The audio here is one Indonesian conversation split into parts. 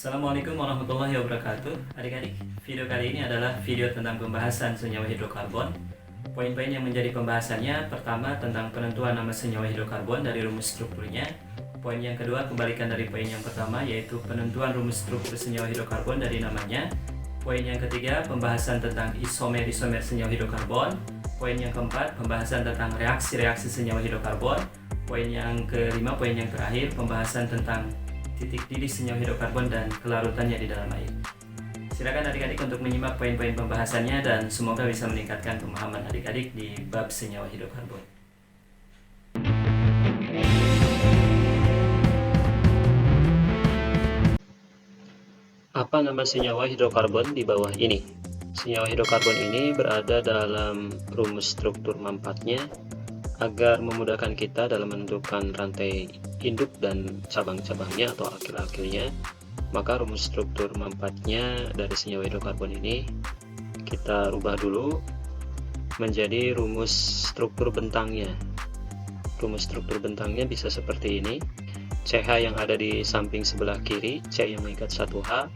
Assalamualaikum warahmatullahi wabarakatuh. Adik-adik, video kali ini adalah video tentang pembahasan senyawa hidrokarbon. Poin-poin yang menjadi pembahasannya: pertama, tentang penentuan nama senyawa hidrokarbon dari rumus strukturnya. Poin yang kedua, kebalikan dari poin yang pertama, yaitu penentuan rumus struktur senyawa hidrokarbon dari namanya. Poin yang ketiga, pembahasan tentang isomer-isomer senyawa hidrokarbon. Poin yang keempat, pembahasan tentang reaksi-reaksi senyawa hidrokarbon. Poin yang kelima, poin yang terakhir, pembahasan tentang titik didih senyawa hidrokarbon dan kelarutannya di dalam air. Silakan adik-adik untuk menyimak poin-poin pembahasannya dan semoga bisa meningkatkan pemahaman adik-adik di bab senyawa hidrokarbon. Apa nama senyawa hidrokarbon di bawah ini? Senyawa hidrokarbon ini berada dalam rumus struktur mampatnya agar memudahkan kita dalam menentukan rantai induk dan cabang-cabangnya atau alkil-alkilnya. Maka rumus struktur mampatnya dari senyawa hidrokarbon ini kita rubah dulu menjadi rumus struktur bentangnya. Rumus struktur bentangnya bisa seperti ini. CH yang ada di samping sebelah kiri, C yang mengikat 1H,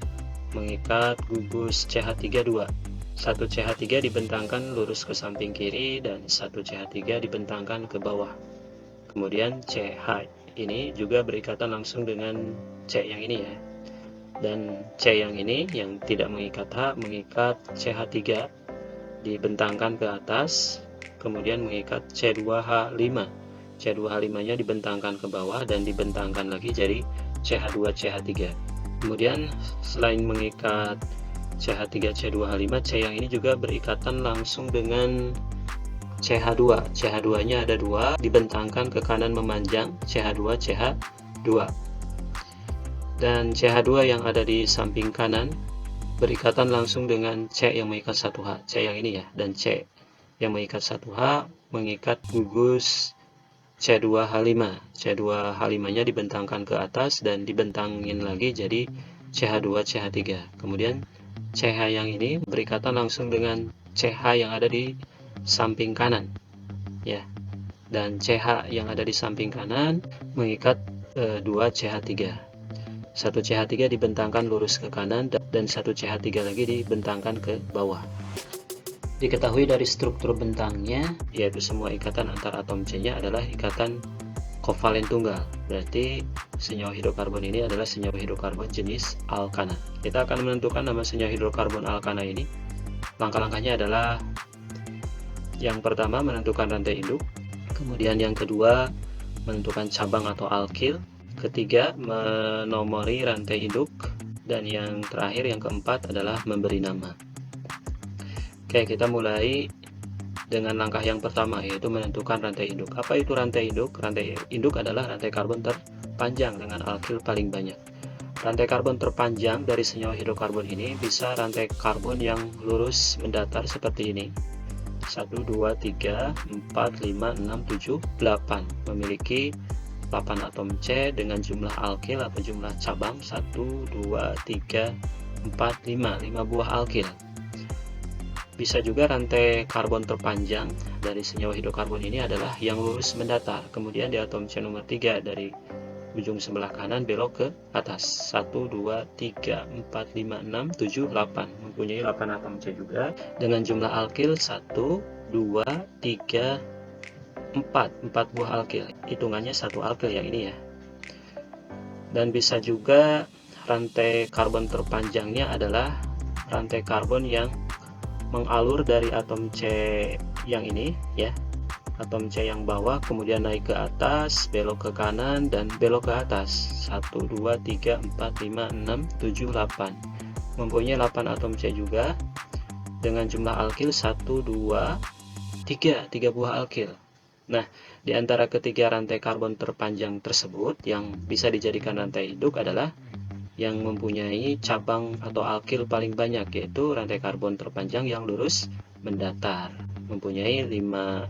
mengikat gugus CH3 2. 1 CH3 dibentangkan lurus ke samping kiri dan 1 CH3 dibentangkan ke bawah. Kemudian CH ini juga berikatan langsung dengan C yang ini ya. Dan C yang ini yang tidak mengikat H, mengikat CH3 dibentangkan ke atas, kemudian mengikat C2H5. C2H5 nya dibentangkan ke bawah dan dibentangkan lagi jadi CH2 CH3. Kemudian selain mengikat CH3 C2H5, C yang ini juga berikatan langsung dengan CH2. CH2 nya ada 2, dibentangkan ke kanan memanjang CH2 CH2. Dan CH2 yang ada di samping kanan berikatan langsung dengan C yang mengikat 1H, C yang ini ya, dan C yang mengikat 1H mengikat gugus C2H5. C2H5 nya dibentangkan ke atas dan dibentangin lagi jadi CH2 CH3. Kemudian CH yang ini berikatan langsung dengan CH yang ada di samping kanan ya, dan CH yang ada di samping kanan mengikat 2 CH3. 1 CH3 dibentangkan lurus ke kanan dan 1 CH3 lagi dibentangkan ke bawah. Diketahui dari struktur bentangnya, yaitu semua ikatan antar atom C-nya adalah ikatan kovalen tunggal. Berarti senyawa hidrokarbon ini adalah senyawa hidrokarbon jenis alkana. Kita akan menentukan nama senyawa hidrokarbon alkana ini. Langkah-langkahnya adalah: yang pertama, menentukan rantai induk. Kemudian yang kedua, menentukan cabang atau alkil. Ketiga, menomori rantai induk. Dan yang terakhir, yang keempat adalah memberi nama. Oke, kita mulai dengan langkah yang pertama, yaitu menentukan rantai induk. Apa itu rantai induk? Rantai induk adalah rantai karbon terpanjang dengan alkil paling banyak. Rantai karbon terpanjang dari senyawa hidrokarbon ini bisa rantai karbon yang lurus mendatar seperti ini. 1, 2, 3, 4, 5, 6, 7, 8. Memiliki 8 atom C dengan jumlah alkil atau jumlah cabang 1, 2, 3, 4, 5. 5 buah alkil. Bisa juga rantai karbon terpanjang dari senyawa hidrokarbon ini adalah yang lurus mendatar. Kemudian di atom C nomor 3 dari ujung sebelah kanan belok ke atas. 1, 2, 3, 4, 5, 6, 7, 8. Mempunyai 8 atom C juga dengan jumlah alkil 1, 2, 3, 4. 4 buah alkil. Hitungannya 1 alkil yang ini ya. Dan bisa juga rantai karbon terpanjangnya adalah rantai karbon yang mengalur dari atom C yang ini ya, atom C yang bawah, kemudian naik ke atas, belok ke kanan dan belok ke atas. 1, 2, 3, 4, 5, 6, 7, 8. Mempunyai 8 atom C juga dengan jumlah alkil 1, 2, 3 buah alkil. Nah, di antara ketiga rantai karbon terpanjang tersebut yang bisa dijadikan rantai induk adalah yang mempunyai cabang atau alkil paling banyak, yaitu rantai karbon terpanjang yang lurus mendatar. Mempunyai 5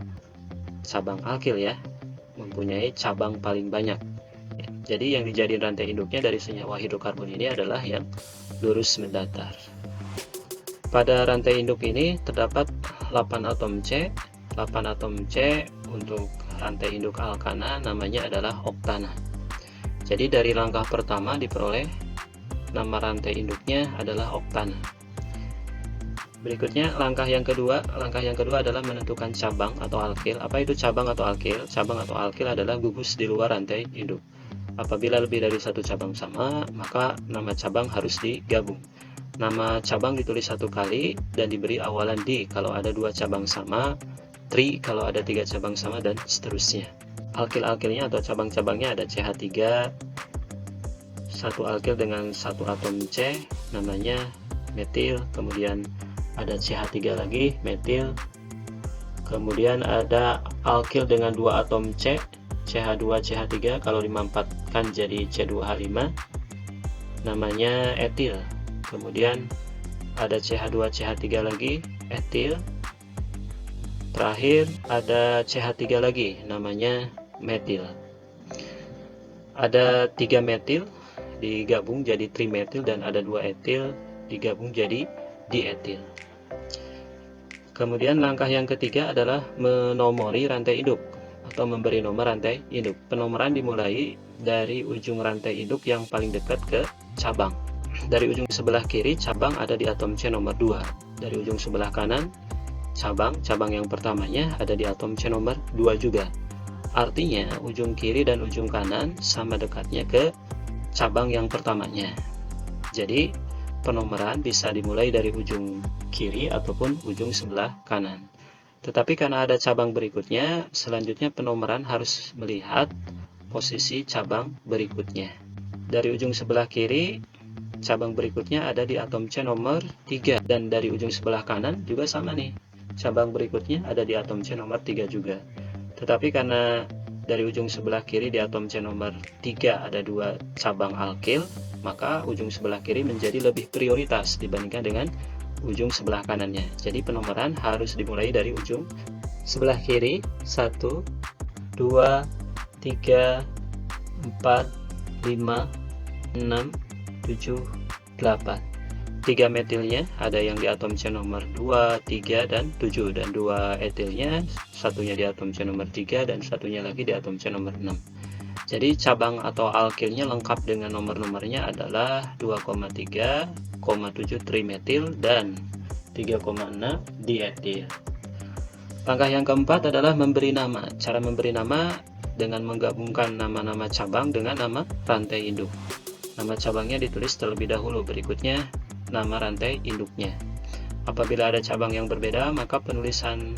cabang alkil ya, mempunyai cabang paling banyak. Jadi yang dijadikan rantai induknya dari senyawa hidrokarbon ini adalah yang lurus mendatar. Pada rantai induk ini terdapat 8 atom C. 8 atom C untuk rantai induk alkana namanya adalah oktana. Jadi dari langkah pertama diperoleh nama rantai induknya adalah oktana. Berikutnya langkah yang kedua adalah menentukan cabang atau alkil. Apa itu cabang atau alkil? Cabang atau alkil adalah gugus di luar rantai induk. Apabila lebih dari satu cabang sama, maka nama cabang harus digabung. Nama cabang ditulis satu kali dan diberi awalan di kalau ada dua cabang sama, tri kalau ada tiga cabang sama, dan seterusnya. Alkil-alkilnya atau cabang-cabangnya ada CH3, satu alkil dengan satu atom C namanya metil, kemudian ada CH3 lagi metil, kemudian ada alkil dengan dua atom C, CH2 CH3 kalau dimanfaatkan jadi C2H5 namanya etil, kemudian ada CH2 CH3 lagi etil, terakhir ada CH3 lagi namanya metil. Ada 3 metil digabung jadi trimetil dan ada 2 etil digabung jadi dietil. Kemudian langkah yang ketiga adalah menomori rantai induk atau memberi nomor rantai induk. Penomoran dimulai dari ujung rantai induk yang paling dekat ke cabang. Dari ujung sebelah kiri cabang ada di atom C nomor 2. Dari ujung sebelah kanan cabang yang pertamanya ada di atom C nomor 2 juga. Artinya ujung kiri dan ujung kanan sama dekatnya ke cabang yang pertamanya. Jadi penomoran bisa dimulai dari ujung kiri ataupun ujung sebelah kanan. Tetapi karena ada cabang berikutnya, selanjutnya penomoran harus melihat posisi cabang berikutnya. Dari ujung sebelah kiri, cabang berikutnya ada di atom C nomor 3, dan dari ujung sebelah kanan juga sama nih. Cabang berikutnya ada di atom C nomor 3 juga. Tetapi karena dari ujung sebelah kiri di atom C nomor 3 ada 2 cabang alkil, maka ujung sebelah kiri menjadi lebih prioritas dibandingkan dengan ujung sebelah kanannya. Jadi penomoran harus dimulai dari ujung sebelah kiri. 1, 2, 3, 4, 5, 6, 7, 8. 3 metilnya ada yang di atom C nomor 2, 3, dan 7, dan 2 etilnya satunya di atom C nomor 3 dan satunya lagi di atom C nomor 6. Jadi cabang atau alkilnya lengkap dengan nomor-nomornya adalah 2,3,7 trimetil dan 3,6 dietil. Langkah yang keempat adalah memberi nama. Cara memberi nama dengan menggabungkan nama-nama cabang dengan nama rantai induk. Nama cabangnya ditulis terlebih dahulu, berikutnya nama rantai induknya. Apabila ada cabang yang berbeda, maka penulisan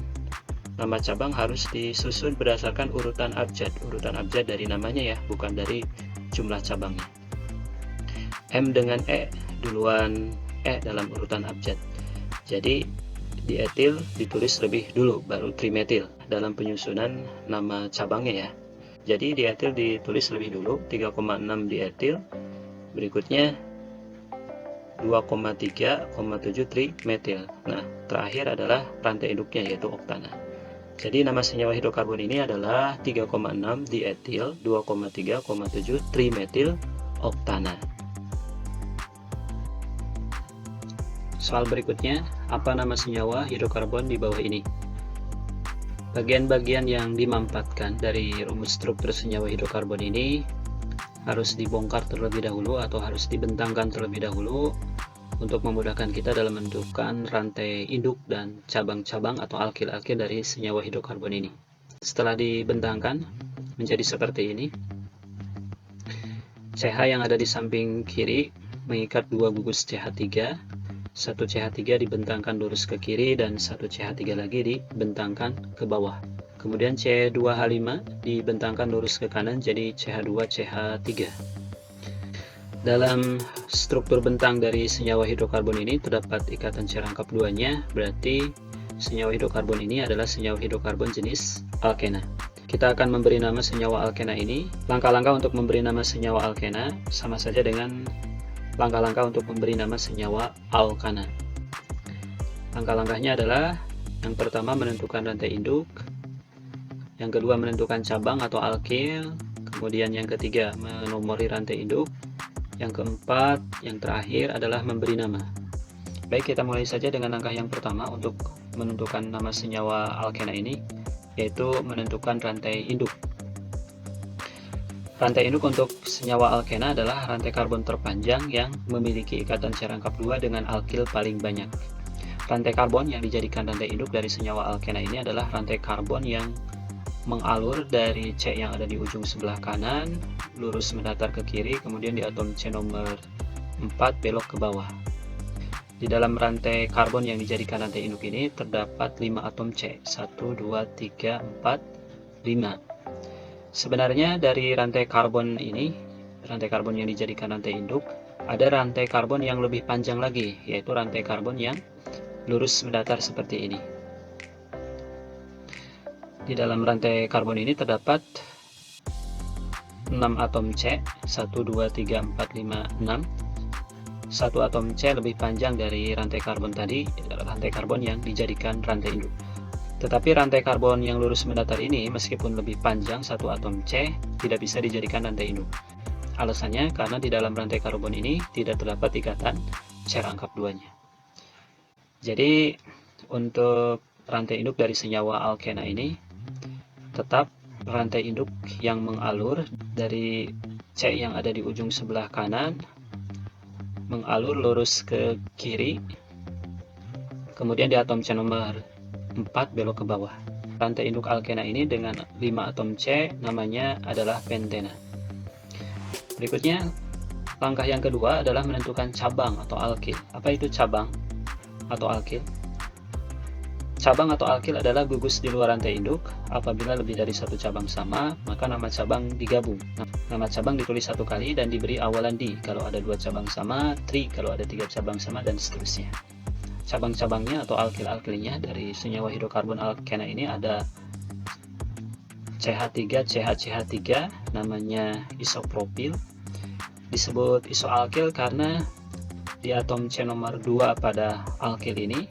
nama cabang harus disusun berdasarkan urutan abjad. Urutan abjad dari namanya ya, bukan dari jumlah cabangnya. M dengan E, duluan E dalam urutan abjad. Jadi dietil ditulis lebih dulu, baru trimetil dalam penyusunan nama cabangnya ya. Jadi dietil ditulis lebih dulu, 3,6 dietil, berikutnya 2,3,7 trimetil. Nah, terakhir adalah rantai induknya yaitu oktana. Jadi nama senyawa hidrokarbon ini adalah 3,6 dietil 2,3,7 trimetil oktana. Soal berikutnya, apa nama senyawa hidrokarbon di bawah ini? Bagian-bagian yang dimanfaatkan dari rumus struktur senyawa hidrokarbon ini harus dibongkar terlebih dahulu atau harus dibentangkan terlebih dahulu untuk memudahkan kita dalam menentukan rantai induk dan cabang-cabang atau alkil-alkil dari senyawa hidrokarbon ini. Setelah dibentangkan menjadi seperti ini, CH yang ada di samping kiri mengikat dua gugus CH3, satu CH3 dibentangkan lurus ke kiri dan satu CH3 lagi dibentangkan ke bawah. Kemudian C2H5 dibentangkan lurus ke kanan jadi CH2 CH3. Dalam struktur bentang dari senyawa hidrokarbon ini terdapat ikatan serangkap duanya, berarti senyawa hidrokarbon ini adalah senyawa hidrokarbon jenis alkena. Kita akan memberi nama senyawa alkena ini. Langkah-langkah untuk memberi nama senyawa alkena sama saja dengan langkah-langkah untuk memberi nama senyawa alkana. Langkah-langkahnya adalah yang pertama menentukan rantai induk, yang kedua menentukan cabang atau alkil, kemudian yang ketiga menomori rantai induk, yang keempat, yang terakhir adalah memberi nama. Baik, kita mulai saja dengan langkah yang pertama untuk menentukan nama senyawa alkena ini, yaitu menentukan rantai induk. Rantai induk untuk senyawa alkena adalah rantai karbon terpanjang yang memiliki ikatan serangkap 2 dengan alkil paling banyak. Rantai karbon yang dijadikan rantai induk dari senyawa alkena ini adalah rantai karbon yang mengalur dari C yang ada di ujung sebelah kanan, lurus mendatar ke kiri, kemudian di atom C nomor 4 belok ke bawah. Di dalam rantai karbon yang dijadikan rantai induk ini terdapat 5 atom C, 1, 2, 3, 4, 5. Sebenarnya dari rantai karbon ini, rantai karbon yang dijadikan rantai induk, ada rantai karbon yang lebih panjang lagi, yaitu rantai karbon yang lurus mendatar seperti ini. Di dalam rantai karbon ini terdapat 6 atom C, 1, 2, 3, 4, 5, 6. Satu atom C lebih panjang dari rantai karbon tadi, rantai karbon yang dijadikan rantai induk. Tetapi rantai karbon yang lurus mendatar ini, meskipun lebih panjang satu atom C, tidak bisa dijadikan rantai induk. Alasannya karena di dalam rantai karbon ini tidak terdapat ikatan serangkap 2-nya. Jadi untuk rantai induk dari senyawa alkena ini tetap rantai induk yang mengalur dari C yang ada di ujung sebelah kanan, mengalur lurus ke kiri, kemudian di atom C nomor 4 belok ke bawah. Rantai induk alkena ini dengan 5 atom C namanya adalah pentena. Berikutnya, langkah yang kedua adalah menentukan cabang atau alkil. Apa itu cabang atau alkil? Cabang atau alkil adalah gugus di luar rantai induk. Apabila lebih dari satu cabang sama, maka nama cabang digabung. Nama cabang ditulis satu kali dan diberi awalan di kalau ada 2 cabang sama, tri kalau ada 3 cabang sama, dan seterusnya. Cabang-cabangnya atau alkil-alkilnya dari senyawa hidrokarbon alkena ini ada CH3, CH3, namanya isopropil. Disebut isoalkil karena di atom C nomor 2 pada alkil ini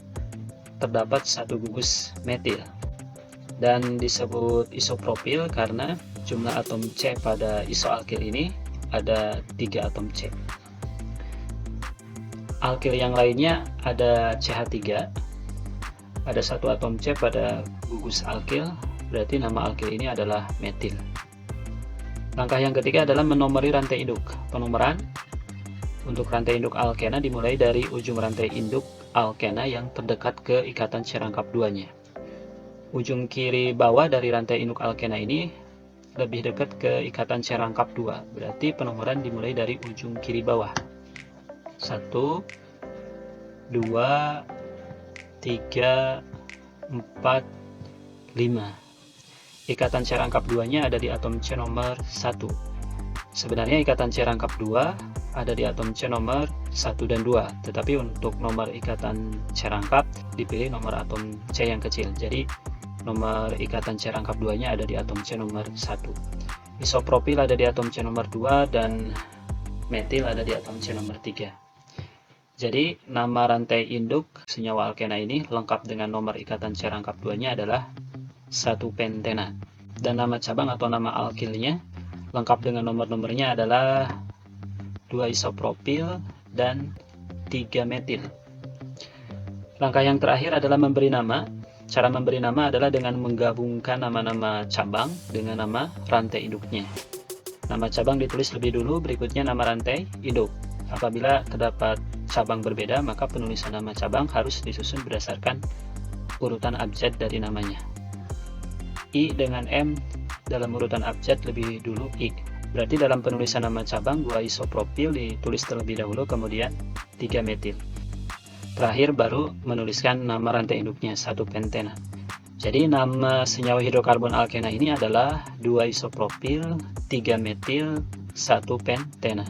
terdapat satu gugus metil. Dan disebut isopropil karena jumlah atom C pada isoalkil ini ada 3 atom C. Alkil yang lainnya ada CH3, ada satu atom C pada gugus alkil, berarti nama alkil ini adalah metil. Langkah yang ketiga adalah menomori rantai induk. Penomoran untuk rantai induk alkena dimulai dari ujung rantai induk alkena yang terdekat ke ikatan serangkap 2-nya. Ujung kiri bawah dari rantai induk alkena ini lebih dekat ke ikatan serangkap 2, berarti penomoran dimulai dari ujung kiri bawah. 1, 2, 3, 4, 5. Ikatan serangkap 2-nya ada di atom C nomor 1. Sebenarnya ikatan serangkap 2 ada di atom C nomor 1 dan 2, tetapi untuk nomor ikatan serangkap dipilih nomor atom C yang kecil. Jadi nomor ikatan serangkap 2-nya ada di atom C nomor 1. Isopropil ada di atom C nomor 2 dan metil ada di atom C nomor 3. Jadi nama rantai induk senyawa alkena ini lengkap dengan nomor ikatan serangkap 2-nya adalah 1 pentena. Dan nama cabang atau nama alkilnya lengkap dengan nomor-nomornya adalah 2 isopropil dan 3 metil. Langkah yang terakhir adalah memberi nama. Cara memberi nama adalah dengan menggabungkan nama-nama cabang dengan nama rantai induknya. Nama cabang ditulis lebih dulu, berikutnya nama rantai induk. Apabila terdapat cabang berbeda, maka penulisan nama cabang harus disusun berdasarkan urutan abjad dari namanya. I dengan M dalam urutan abjad lebih dulu I. Berarti dalam penulisan nama cabang 2 isopropil ditulis terlebih dahulu, kemudian 3 metil. Terakhir baru menuliskan nama rantai induknya 1 pentena. Jadi nama senyawa hidrokarbon alkena ini adalah 2 isopropil, 3 metil, 1 pentena.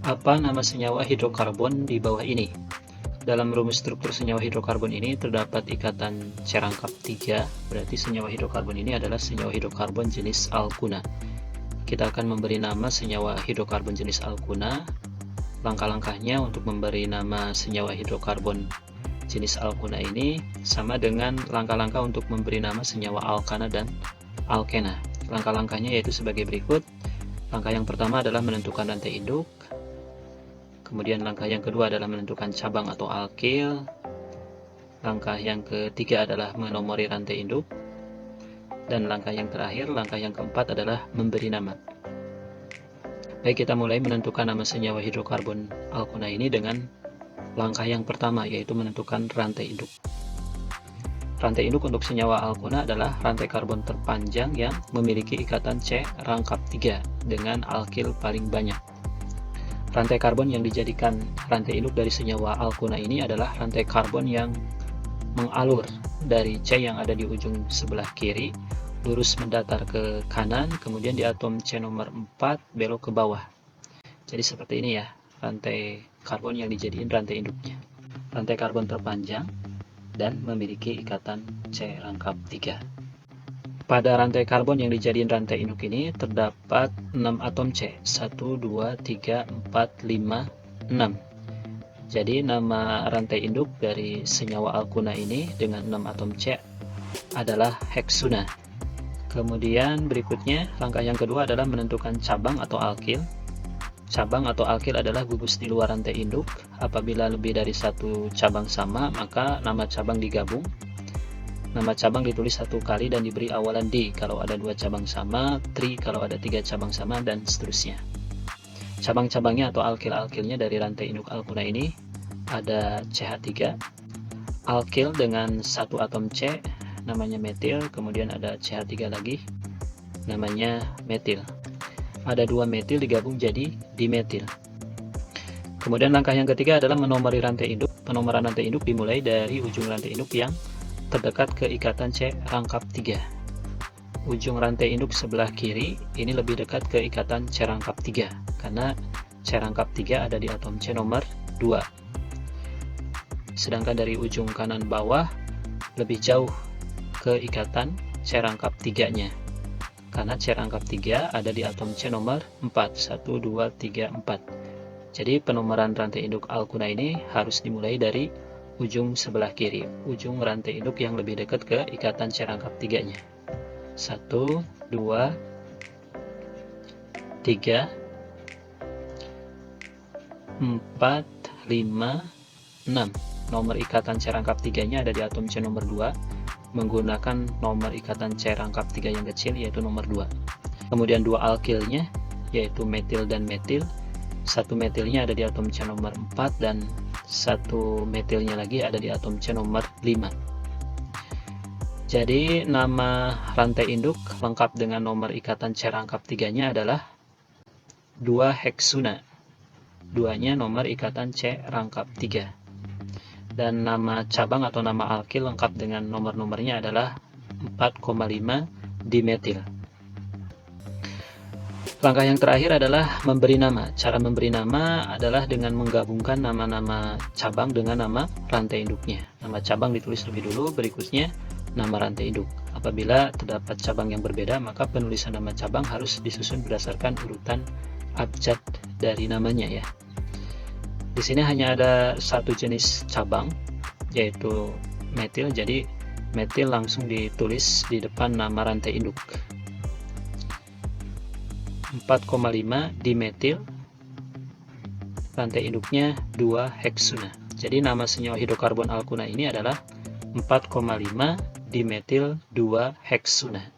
Apa nama senyawa hidrokarbon di bawah ini? Dalam rumus struktur senyawa hidrokarbon ini terdapat ikatan serangkap 3, berarti senyawa hidrokarbon ini adalah senyawa hidrokarbon jenis alkuna. Kita akan memberi nama senyawa hidrokarbon jenis alkuna. Langkah-langkahnya untuk memberi nama senyawa hidrokarbon jenis alkuna ini sama dengan langkah-langkah untuk memberi nama senyawa alkana dan alkena. Langkah-langkahnya yaitu sebagai berikut. Langkah yang pertama adalah menentukan rantai induk. Kemudian langkah yang kedua adalah menentukan cabang atau alkil. Langkah yang ketiga adalah menomori rantai induk. Dan langkah yang terakhir, langkah yang keempat adalah memberi nama. Baik, kita mulai menentukan nama senyawa hidrokarbon alkona ini dengan langkah yang pertama, yaitu menentukan rantai induk. Rantai induk untuk senyawa alkona adalah rantai karbon terpanjang yang memiliki ikatan C rangkap 3 dengan alkil paling banyak. Rantai karbon yang dijadikan rantai induk dari senyawa alkona ini adalah rantai karbon yang mengalur dari C yang ada di ujung sebelah kiri, lurus mendatar ke kanan, kemudian di atom C nomor 4 belok ke bawah. Jadi seperti ini ya, rantai karbon yang dijadiin rantai induknya. Rantai karbon terpanjang dan memiliki ikatan C rangkap 3. Pada rantai karbon yang dijadiin rantai induk ini terdapat 6 atom C, 1, 2, 3, 4, 5, 6. Jadi nama rantai induk dari senyawa alkuna ini dengan 6 atom C adalah heksuna. Kemudian berikutnya, langkah yang kedua adalah menentukan cabang atau alkil. Cabang atau alkil adalah gugus di luar rantai induk. Apabila lebih dari satu cabang sama, maka nama cabang digabung. Nama cabang ditulis satu kali dan diberi awalan D kalau ada 2 cabang sama, tri kalau ada 3 cabang sama, dan seterusnya. Cabang-cabangnya atau alkil-alkilnya dari rantai induk alkuna ini ada CH3, alkil dengan 1 atom C namanya metil, kemudian ada CH3 lagi namanya metil. Ada 2 metil digabung jadi dimetil. Kemudian langkah yang ketiga adalah menomori rantai induk. Penomoran rantai induk dimulai dari ujung rantai induk yang terdekat ke ikatan C rangkap 3. Ujung rantai induk sebelah kiri ini lebih dekat ke ikatan C rangkap 3 karena C rangkap 3 ada di atom C nomor 2. Sedangkan dari ujung kanan bawah lebih jauh ke ikatan C rangkap 3-nya. Karena C rangkap 3 ada di atom C nomor 4, 1, 2, 3, 4. Jadi penomoran rantai induk alkuna ini harus dimulai dari ujung sebelah kiri, ujung rantai induk yang lebih dekat ke ikatan C rangkap 3-nya. 1, 2, 3, 4, 5, 6. Nomor ikatan C rangkap 3-nya ada di atom C nomor 2. Menggunakan nomor ikatan C rangkap 3 yang kecil yaitu nomor 2. Kemudian 2 alkilnya yaitu metil dan metil. 1 metilnya ada di atom C nomor 4 dan 1 metilnya lagi ada di atom C nomor 5. Jadi nama rantai induk lengkap dengan nomor ikatan C rangkap 3-nya adalah 2 heksuna. 2-nya nomor ikatan C rangkap 3. Dan nama cabang atau nama alkil lengkap dengan nomor-nomornya adalah 4,5 dimetil. Langkah yang terakhir adalah memberi nama. Cara memberi nama adalah dengan menggabungkan nama-nama cabang dengan nama rantai induknya. Nama cabang ditulis lebih dulu, berikutnya nama rantai induk. Apabila terdapat cabang yang berbeda, maka penulisan nama cabang harus disusun berdasarkan urutan abjad dari namanya ya. Di sini hanya ada satu jenis cabang, yaitu metil. Jadi metil langsung ditulis di depan nama rantai induk. 4,5 dimetil, rantai induknya 2 heksuna. Jadi nama senyawa hidrokarbon alkuna ini adalah 4,5 dimetil 2 heksuna.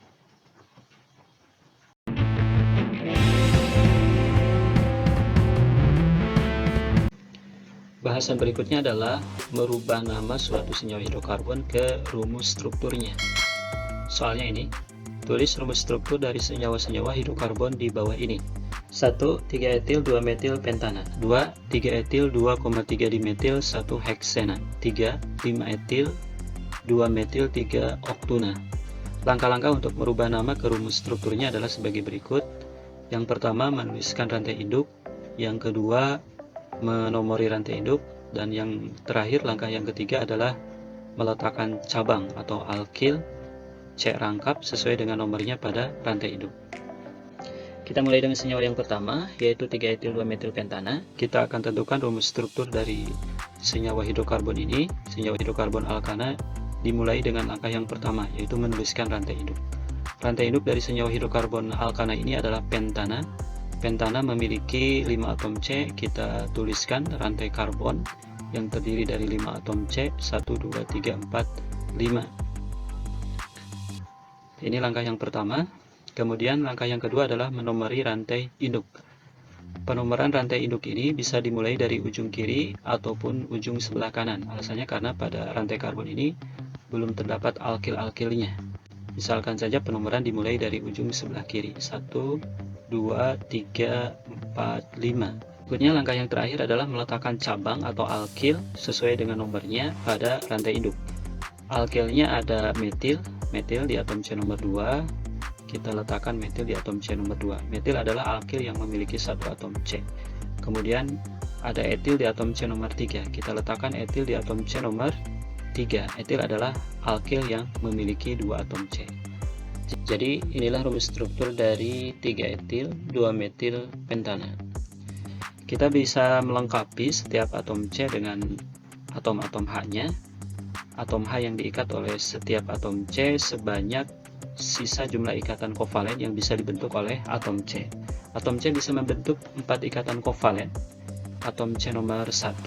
Bahasan berikutnya adalah merubah nama suatu senyawa hidrokarbon ke rumus strukturnya. Soalnya ini, tulis rumus struktur dari senyawa-senyawa hidrokarbon di bawah ini. 1. 3 etil 2 metil pentana. 2. 3 etil 2,3 dimetil 1 heksena. 3. 5 etil 2 metil 3 oktuna. Langkah-langkah untuk merubah nama ke rumus strukturnya adalah sebagai berikut. Yang pertama, menuliskan rantai induk. Yang kedua, menomori rantai induk, dan yang terakhir langkah yang ketiga adalah meletakkan cabang atau alkil C rangkap sesuai dengan nomornya pada rantai induk. Kita mulai dengan senyawa yang pertama, yaitu 3 etil 2 metil pentana. Kita akan tentukan rumus struktur dari senyawa hidrokarbon ini. Senyawa hidrokarbon alkana dimulai dengan langkah yang pertama, yaitu menuliskan rantai induk. Rantai induk dari senyawa hidrokarbon alkana ini adalah pentana. Pentana memiliki 5 atom C. Kita tuliskan rantai karbon yang terdiri dari 5 atom C, 1, 2, 3, 4, 5. Ini langkah yang pertama. Kemudian langkah yang kedua adalah menomori rantai induk. Penomoran rantai induk ini bisa dimulai dari ujung kiri ataupun ujung sebelah kanan. Alasannya karena pada rantai karbon ini belum terdapat alkil-alkilnya. Misalkan saja penomoran dimulai dari ujung sebelah kiri. 1, 2, 3, 4, 5. Berikutnya langkah yang terakhir adalah meletakkan cabang atau alkil sesuai dengan nomornya pada rantai induk. Alkilnya ada metil di atom C nomor 2. Kita letakkan metil di atom C nomor 2. Metil adalah alkil yang memiliki satu atom C. Kemudian ada etil di atom C nomor 3. Kita letakkan etil di atom C nomor 3. Etil adalah alkil yang memiliki 2 atom C. Jadi inilah rumus struktur dari 3 etil 2 metil pentana. Kita bisa melengkapi setiap atom C dengan atom-atom H-nya. Atom H yang diikat oleh setiap atom C sebanyak sisa jumlah ikatan kovalen yang bisa dibentuk oleh atom C. Atom C bisa membentuk 4 ikatan kovalen. Atom C nomor 1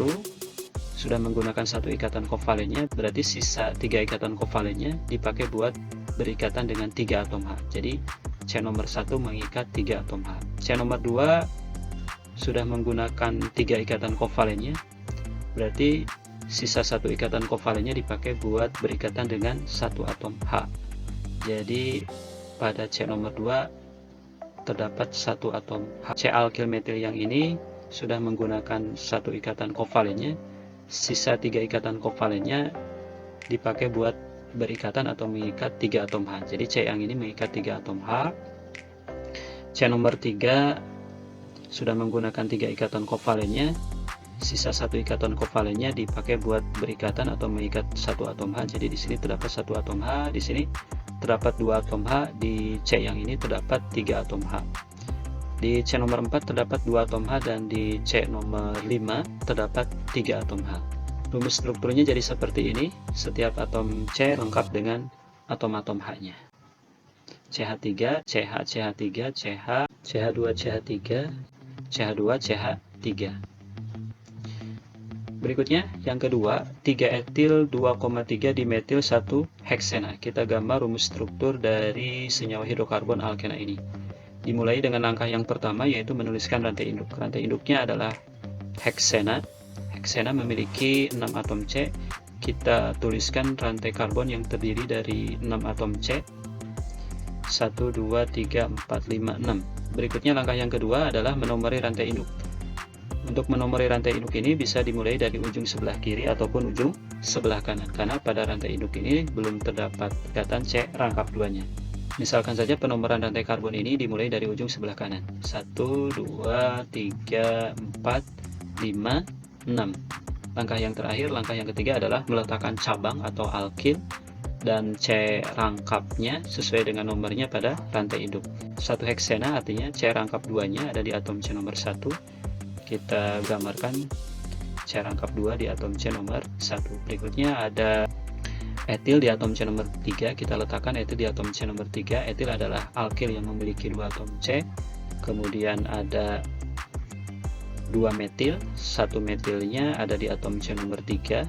sudah menggunakan 1 ikatan kovalennya, berarti sisa 3 ikatan kovalennya dipakai buat berikatan dengan 3 atom H. Jadi C nomor 1 mengikat 3 atom H. C nomor 2 sudah menggunakan 3 ikatan kovalennya, berarti sisa 1 ikatan kovalennya dipakai buat berikatan dengan 1 atom H. Jadi pada C nomor 2 terdapat 1 atom H. C alkil metil yang ini sudah menggunakan 1 ikatan kovalennya, sisa 3 ikatan kovalennya dipakai buat berikatan atau mengikat 3 atom H. Jadi C yang ini mengikat 3 atom H. C nomor 3 sudah menggunakan 3 ikatan kovalennya, sisa 1 ikatan kovalennya dipakai buat berikatan atau mengikat 1 atom H. Jadi di sini terdapat 1 atom H, di sini terdapat 2 atom H, di C yang ini terdapat 3 atom H. Di C nomor 4 terdapat 2 atom H, dan di C nomor 5 terdapat 3 atom H. Rumus strukturnya jadi seperti ini. Setiap atom C lengkap dengan atom-atom H-nya. CH3, CH, CH3, CH, CH2, CH3, CH2, CH3. Berikutnya yang kedua, 3 etil 2,3 dimetil 1 heksena. Kita gambar rumus struktur dari senyawa hidrokarbon alkena ini. Dimulai dengan langkah yang pertama, yaitu menuliskan rantai induk. Rantai induknya adalah heksena. Heksena memiliki 6 atom C. Kita tuliskan rantai karbon yang terdiri dari 6 atom C. 1, 2, 3, 4, 5, 6. Berikutnya langkah yang kedua adalah menomori rantai induk. Untuk menomori rantai induk ini bisa dimulai dari ujung sebelah kiri ataupun ujung sebelah kanan, karena pada rantai induk ini belum terdapat ikatan C rangkap 2-nya. Misalkan saja penomoran rantai karbon ini dimulai dari ujung sebelah kanan. 1, 2, 3, 4, 5, 6. Langkah yang terakhir, langkah yang ketiga adalah meletakkan cabang atau alkil dan C rangkapnya sesuai dengan nomornya pada rantai induk. 1 heksena artinya C rangkap 2-nya ada di atom C nomor 1. Kita gambarkan C rangkap 2 di atom C nomor 1. Berikutnya ada etil di atom C nomor 3. Kita letakkan etil di atom C nomor 3. Etil adalah alkil yang memiliki 2 atom C. Kemudian ada 2 metil. 1 metilnya ada di atom C nomor 3.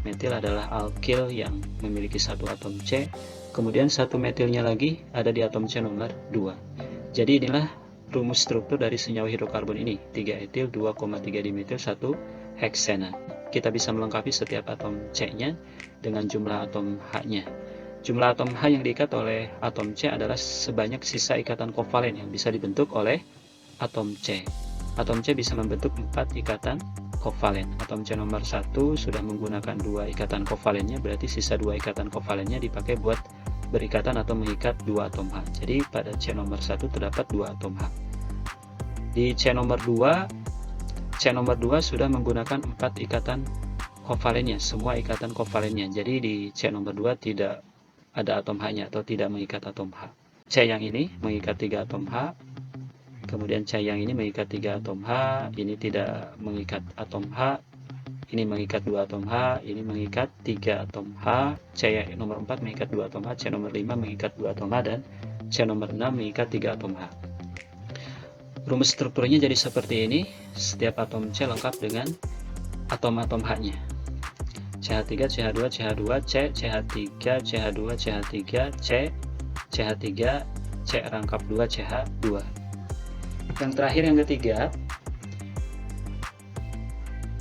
Metil adalah alkil yang memiliki 1 atom C. Kemudian 1 metilnya lagi ada di atom C nomor 2. Jadi inilah rumus struktur dari senyawa hidrokarbon ini. 3 etil 2,3 dimetil 1 heksena. Kita bisa melengkapi setiap atom C-nya dengan jumlah atom H-nya. Jumlah atom H yang diikat oleh atom C adalah sebanyak sisa ikatan kovalen yang bisa dibentuk oleh atom C. Atom C bisa membentuk 4 ikatan kovalen. Atom C nomor 1 sudah menggunakan 2 ikatan kovalennya, berarti sisa 2 ikatan kovalennya dipakai buat berikatan atau mengikat 2 atom H. Jadi pada C nomor 1 terdapat 2 atom H. Di C nomor 2 sudah menggunakan 4 ikatan kovalennya, semua ikatan kovalennya. Jadi di C nomor 2 tidak ada atom H-nya atau tidak mengikat atom H. C yang ini mengikat 3 atom H. Kemudian C yang ini mengikat 3 atom H, ini tidak mengikat atom H, ini mengikat 2 atom H, ini mengikat 3 atom H, C nomor 4 mengikat 2 atom H, C nomor 5 mengikat 2 atom H, dan C nomor 6 mengikat 3 atom H. Rumus strukturnya jadi seperti ini. Setiap atom C lengkap dengan atom-atom H-nya. CH3, CH2, CH2, C, CH3, CH2, CH3, C, CH3, C rangkap 2, CH2. Yang terakhir yang ketiga,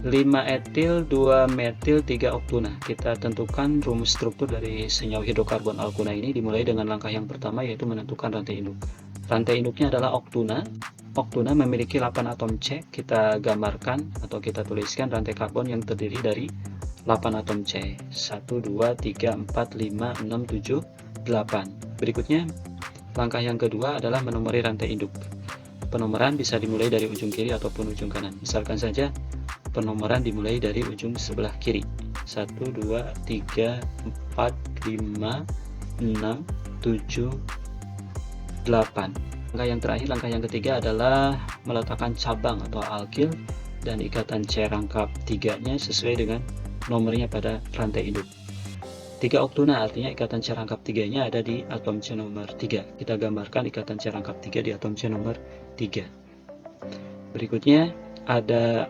5 etil, 2 metil, 3 oktuna. Kita tentukan rumus struktur dari senyawa hidrokarbon alkuna ini dimulai dengan langkah yang pertama, yaitu menentukan rantai induk. Rantai induknya adalah oktuna. Oktuna memiliki 8 atom C. Kita gambarkan atau kita tuliskan rantai karbon yang terdiri dari 8 atom C. 1, 2, 3, 4, 5, 6, 7, 8. Berikutnya, langkah yang kedua adalah menomori rantai induk. Penomoran bisa dimulai dari ujung kiri ataupun ujung kanan. Misalkan saja penomoran dimulai dari ujung sebelah kiri. 1, 2, 3, 4, 5, 6, 7, 8. Langkah yang terakhir, langkah yang ketiga adalah meletakkan cabang atau alkil dan ikatan C rangkap 3-nya sesuai dengan nomornya pada rantai induk. 3 oktuna artinya ikatan C rangkap 3-nya ada di atom C nomor 3. Kita gambarkan ikatan C rangkap 3 di atom C nomor 3. Berikutnya ada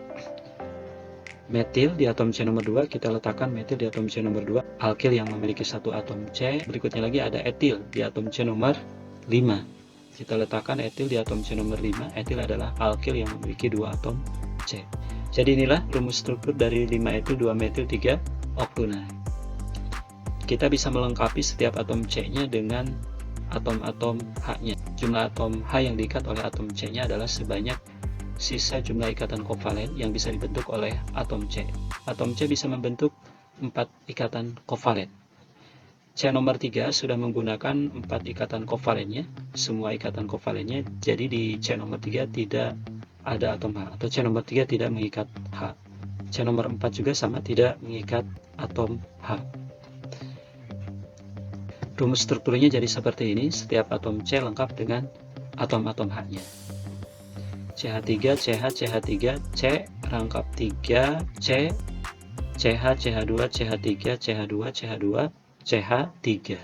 metil di atom C nomor 2. Kita letakkan metil di atom C nomor 2, alkil yang memiliki satu atom C. Berikutnya lagi ada etil di atom C nomor 5. Kita letakkan etil di atom C nomor 5. Etil adalah alkil yang memiliki 2 atom C. Jadi inilah rumus struktur dari 5 etil, 2 metil, 3 oktuna. Kita bisa melengkapi setiap atom C-nya dengan atom-atom H-nya. Jumlah atom H yang diikat oleh atom C-nya adalah sebanyak sisa jumlah ikatan kovalen yang bisa dibentuk oleh atom C. Atom C bisa membentuk 4 ikatan kovalen. C nomor 3 sudah menggunakan 4 ikatan kovalennya, semua ikatan kovalennya. Jadi di C nomor 3 tidak ada atom H, atau C nomor 3 tidak mengikat H. C nomor 4 juga sama, tidak mengikat atom H. Rumus strukturnya jadi seperti ini. Setiap atom C lengkap dengan atom-atom H-nya. CH3, CH, CH3, C rangkap 3, C, CH, CH2, CH3, CH2, CH2, CH3.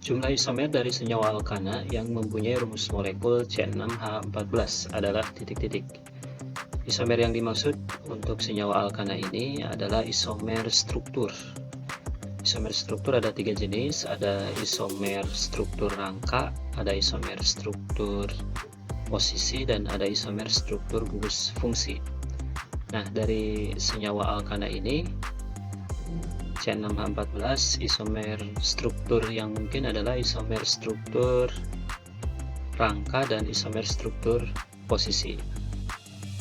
Jumlah isomer dari senyawa alkana yang mempunyai rumus molekul C6H14 adalah titik-titik. Isomer yang dimaksud untuk senyawa alkana ini adalah isomer struktur. Isomer struktur ada 3 jenis, ada isomer struktur rangka, ada isomer struktur posisi, dan ada isomer struktur gugus fungsi. Nah, dari senyawa alkana ini C6H14, isomer struktur yang mungkin adalah isomer struktur rangka dan isomer struktur posisi.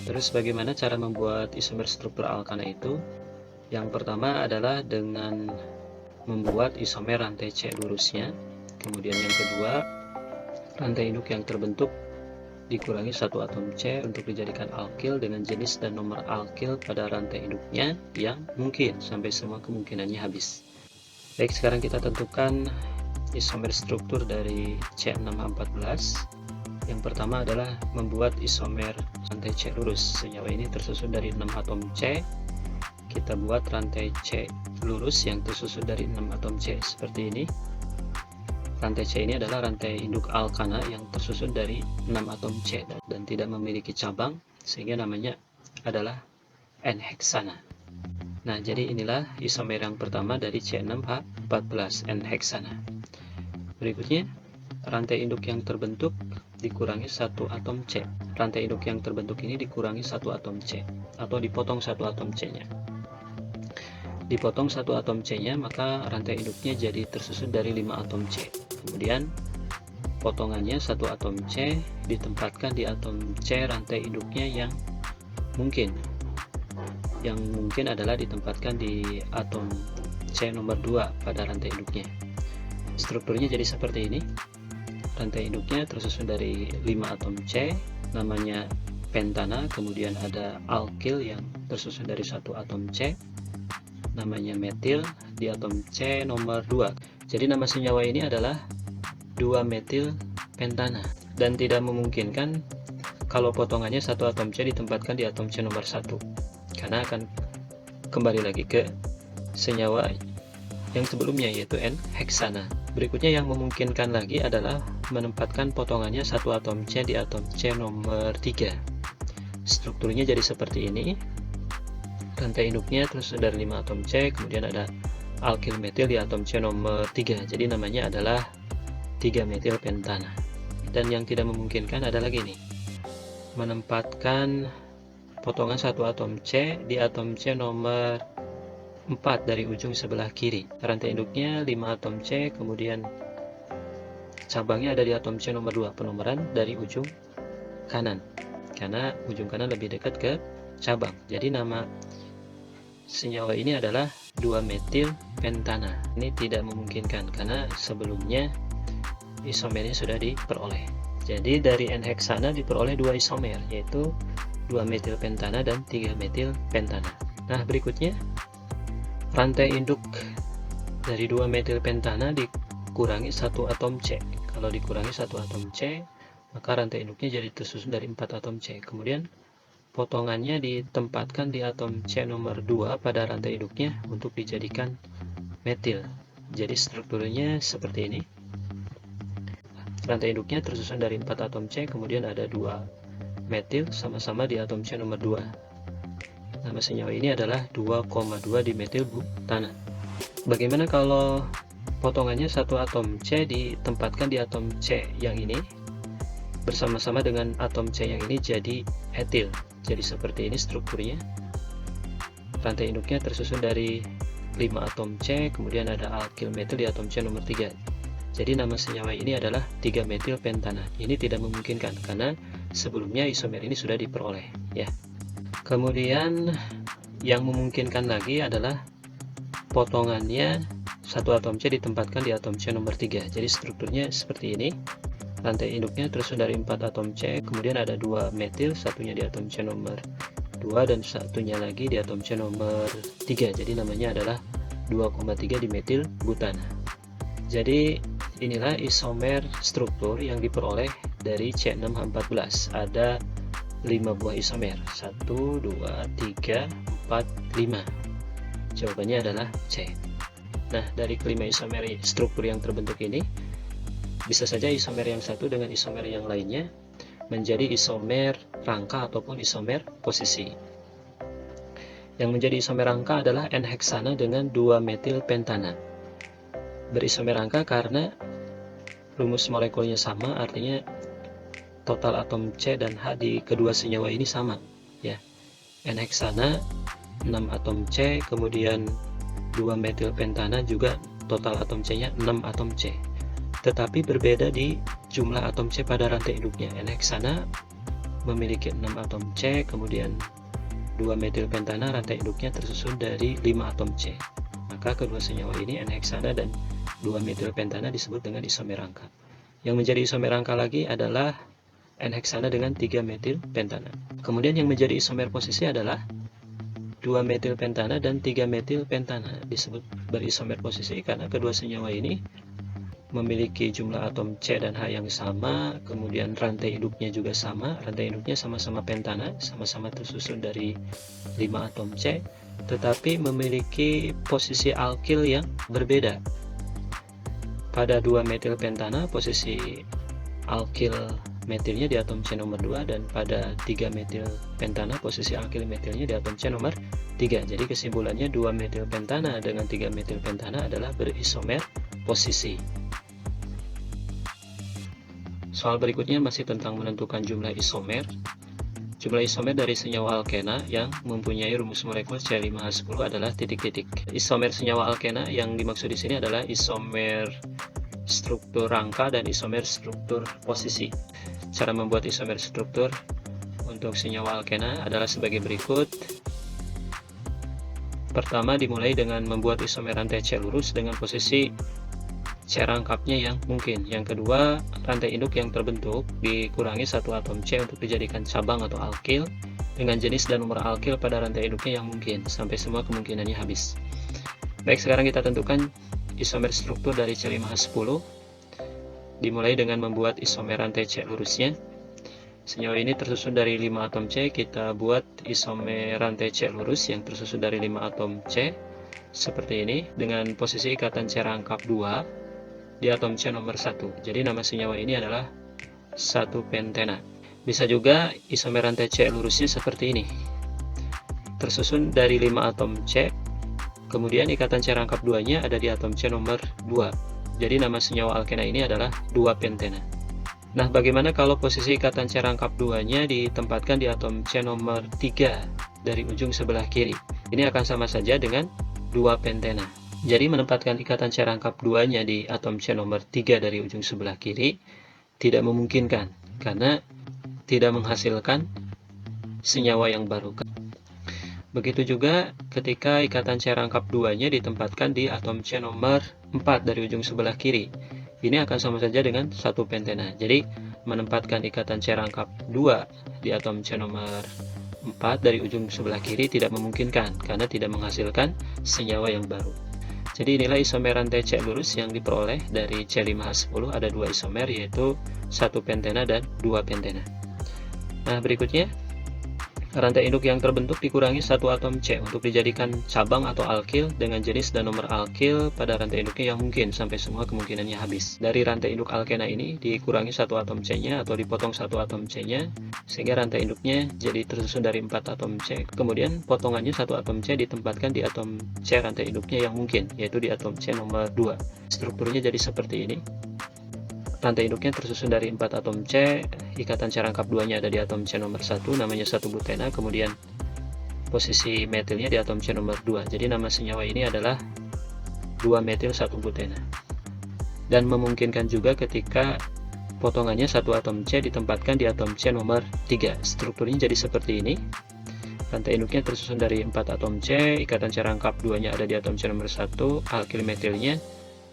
Terus bagaimana cara membuat isomer struktur alkana itu? Yang pertama adalah dengan membuat isomer rantai C lurusnya. Kemudian yang kedua, rantai induk yang terbentuk dikurangi satu atom C untuk dijadikan alkil dengan jenis dan nomor alkil pada rantai induknya yang mungkin sampai semua kemungkinannya habis. Baik, sekarang kita tentukan isomer struktur dari C6H14. Yang pertama adalah membuat isomer rantai C lurus. Senyawa ini tersusun dari 6 atom C. Kita buat rantai C lurus yang tersusun dari 6 atom C seperti ini. Rantai C ini adalah rantai induk alkana yang tersusun dari 6 atom C dan tidak memiliki cabang, sehingga namanya adalah N-heksana. Nah, jadi inilah isomer yang pertama dari C6H14, N-heksana. Berikutnya, rantai induk yang terbentuk dikurangi satu atom C. Rantai induk yang terbentuk ini dikurangi satu atom C, atau dipotong satu atom C-nya. Dipotong satu atom C-nya, maka rantai induknya jadi tersusun dari 5 atom C. Kemudian potongannya satu atom C ditempatkan di atom C rantai induknya yang mungkin adalah ditempatkan di atom C nomor 2 pada rantai induknya. Strukturnya jadi seperti ini. Rantai induknya tersusun dari 5 atom C, namanya pentana. Kemudian ada alkil yang tersusun dari satu atom C, namanya metil di atom C nomor 2. Jadi nama senyawa ini adalah 2-metil pentana, dan tidak memungkinkan kalau potongannya satu atom C ditempatkan di atom C nomor 1, karena akan kembali lagi ke senyawa yang sebelumnya, yaitu N-heksana. Berikutnya yang memungkinkan lagi adalah menempatkan potongannya satu atom C di atom C nomor 3. Strukturnya jadi seperti ini. Rantai induknya tersusun dari 5 atom C, kemudian ada alkil metil di atom C nomor 3. Jadi namanya adalah 3 metil pentana. Dan yang tidak memungkinkan ada lagi nih, menempatkan potongan satu atom C di atom C nomor 4 dari ujung sebelah kiri. Rantai induknya 5 atom C, kemudian cabangnya ada di atom C nomor 2, penomoran dari ujung kanan, karena ujung kanan lebih dekat ke cabang. Jadi nama senyawa ini adalah 2 metil pentana. Ini tidak memungkinkan karena sebelumnya isomernya sudah diperoleh. Jadi dari N-heksana diperoleh 2 isomer, yaitu 2 metil pentana dan 3 metil pentana. Nah, berikutnya rantai induk dari 2 metil pentana dikurangi 1 atom C. Kalau dikurangi 1 atom C, maka rantai induknya jadi tersusun dari 4 atom C. Kemudian potongannya ditempatkan di atom C nomor 2 pada rantai induknya untuk dijadikan metil. Jadi strukturnya seperti ini. Rantai induknya tersusun dari 4 atom C, kemudian ada 2 metil sama-sama di atom C nomor 2. Nama senyawa ini adalah 2,2 dimetil butana. Bagaimana kalau potongannya satu atom C ditempatkan di atom C yang ini bersama-sama dengan atom C yang ini jadi etil. Jadi seperti ini strukturnya. Rantai induknya tersusun dari 5 atom C, kemudian ada alkil metil di atom C nomor 3. Jadi nama senyawa ini adalah 3 metil pentana. Ini tidak memungkinkan karena sebelumnya isomer ini sudah diperoleh, ya. Kemudian yang memungkinkan lagi adalah potongannya satu atom C ditempatkan di atom C nomor 3. Jadi strukturnya seperti ini. Rantai induknya tersusun dari 4 atom C, kemudian ada 2 metil, satunya di atom C nomor 2 dan satunya lagi di atom C nomor 3. Jadi namanya adalah 2,3 dimetil butana. Jadi inilah isomer struktur yang diperoleh dari C6H14. Ada 5 buah isomer, 1, 2, 3, 4, 5. Jawabannya adalah C. Nah, dari kelima isomer struktur yang terbentuk ini, bisa saja isomer yang satu dengan isomer yang lainnya menjadi isomer rangka ataupun isomer posisi. Yang menjadi isomer rangka adalah N-heksana dengan 2 metil pentana. Berisomer rangka karena rumus molekulnya sama, artinya total atom C dan H di kedua senyawa ini sama, ya. N-heksana 6 atom C, kemudian 2 metil pentana juga total atom C-nya 6 atom C. Tetapi berbeda di jumlah atom C pada rantai induknya. N-heksana memiliki 6 atom C, kemudian 2 metil pentana rantai induknya tersusun dari 5 atom C. Maka kedua senyawa ini N-heksana dan 2 metil pentana disebut dengan isomer rangka. Yang menjadi isomer rangka lagi adalah N-heksana dengan 3 metil pentana. Kemudian yang menjadi isomer posisi adalah 2 metil pentana dan 3 metil pentana. Disebut berisomer posisi karena kedua senyawa ini memiliki jumlah atom C dan H yang sama, kemudian rantai induknya juga sama. Rantai induknya sama-sama pentana, sama-sama tersusun dari 5 atom C, tetapi memiliki posisi alkil yang berbeda. Pada 2 metil pentana, posisi alkil metilnya di atom C nomor 2, dan pada 3 metil pentana posisi alkil metilnya di atom C nomor 3. Jadi kesimpulannya 2 metil pentana dengan 3 metil pentana adalah berisomer posisi. Soal berikutnya masih tentang menentukan jumlah isomer. Jumlah isomer dari senyawa alkena yang mempunyai rumus molekul C5H10 adalah titik-titik. Isomer senyawa alkena yang dimaksud di sini adalah isomer struktur rangka dan isomer struktur posisi. Cara membuat isomer struktur untuk senyawa alkena adalah sebagai berikut. Pertama, dimulai dengan membuat isomer rantai C lurus dengan posisi C rangkapnya yang mungkin. Yang kedua, rantai induk yang terbentuk dikurangi 1 atom C untuk dijadikan cabang atau alkil dengan jenis dan nomor alkil pada rantai induknya yang mungkin, sampai semua kemungkinannya habis. Baik, sekarang kita tentukan isomer struktur dari C5H10. Dimulai dengan membuat isomer rantai C lurusnya. Senyawa ini tersusun dari 5 atom C, kita buat isomer rantai C lurus yang tersusun dari 5 atom C seperti ini dengan posisi ikatan C rangkap 2. di atom C nomor 1. Jadi nama senyawa ini adalah 1-pentena. Bisa juga isomer rantai C lurusnya seperti ini. Tersusun dari 5 atom C, kemudian ikatan C rangkap 2-nya ada di atom C nomor 2. Jadi nama senyawa alkena ini adalah 2-pentena. Nah, bagaimana kalau posisi ikatan C rangkap 2-nya ditempatkan di atom C nomor 3 dari ujung sebelah kiri? Ini akan sama saja dengan 2-pentena. Jadi menempatkan ikatan C rangkap 2-nya di atom C nomor 3 dari ujung sebelah kiri tidak memungkinkan, karena tidak menghasilkan senyawa yang baru. Begitu juga ketika ikatan C rangkap 2-nya ditempatkan di atom C nomor 4 dari ujung sebelah kiri. Ini akan sama saja dengan 1-pentena. Jadi menempatkan ikatan C rangkap 2 di atom C nomor 4 dari ujung sebelah kiri tidak memungkinkan, karena tidak menghasilkan senyawa yang baru. Jadi inilah isomer rantai C lurus yang diperoleh dari C5H10. Ada 2 isomer, yaitu 1-pentena dan 2-pentena. Nah, berikutnya rantai induk yang terbentuk dikurangi 1 atom C untuk dijadikan cabang atau alkil dengan jenis dan nomor alkil pada rantai induknya yang mungkin sampai semua kemungkinannya habis. Dari rantai induk alkena ini dikurangi 1 atom C-nya atau dipotong 1 atom C-nya, sehingga rantai induknya jadi tersusun dari 4 atom C. Kemudian potongannya 1 atom C ditempatkan di atom C rantai induknya yang mungkin, yaitu di atom C nomor 2. Strukturnya jadi seperti ini. Rantai induknya tersusun dari 4 atom C, ikatan C rangkap 2-nya ada di atom C nomor 1, namanya 1-butena, kemudian posisi metilnya di atom C nomor 2. Jadi nama senyawa ini adalah 2-metil 1-butena. Dan memungkinkan juga ketika potongannya 1 atom C ditempatkan di atom C nomor 3. Strukturnya jadi seperti ini. Rantai induknya tersusun dari 4 atom C, ikatan C rangkap 2-nya ada di atom C nomor 1, alkil metilnya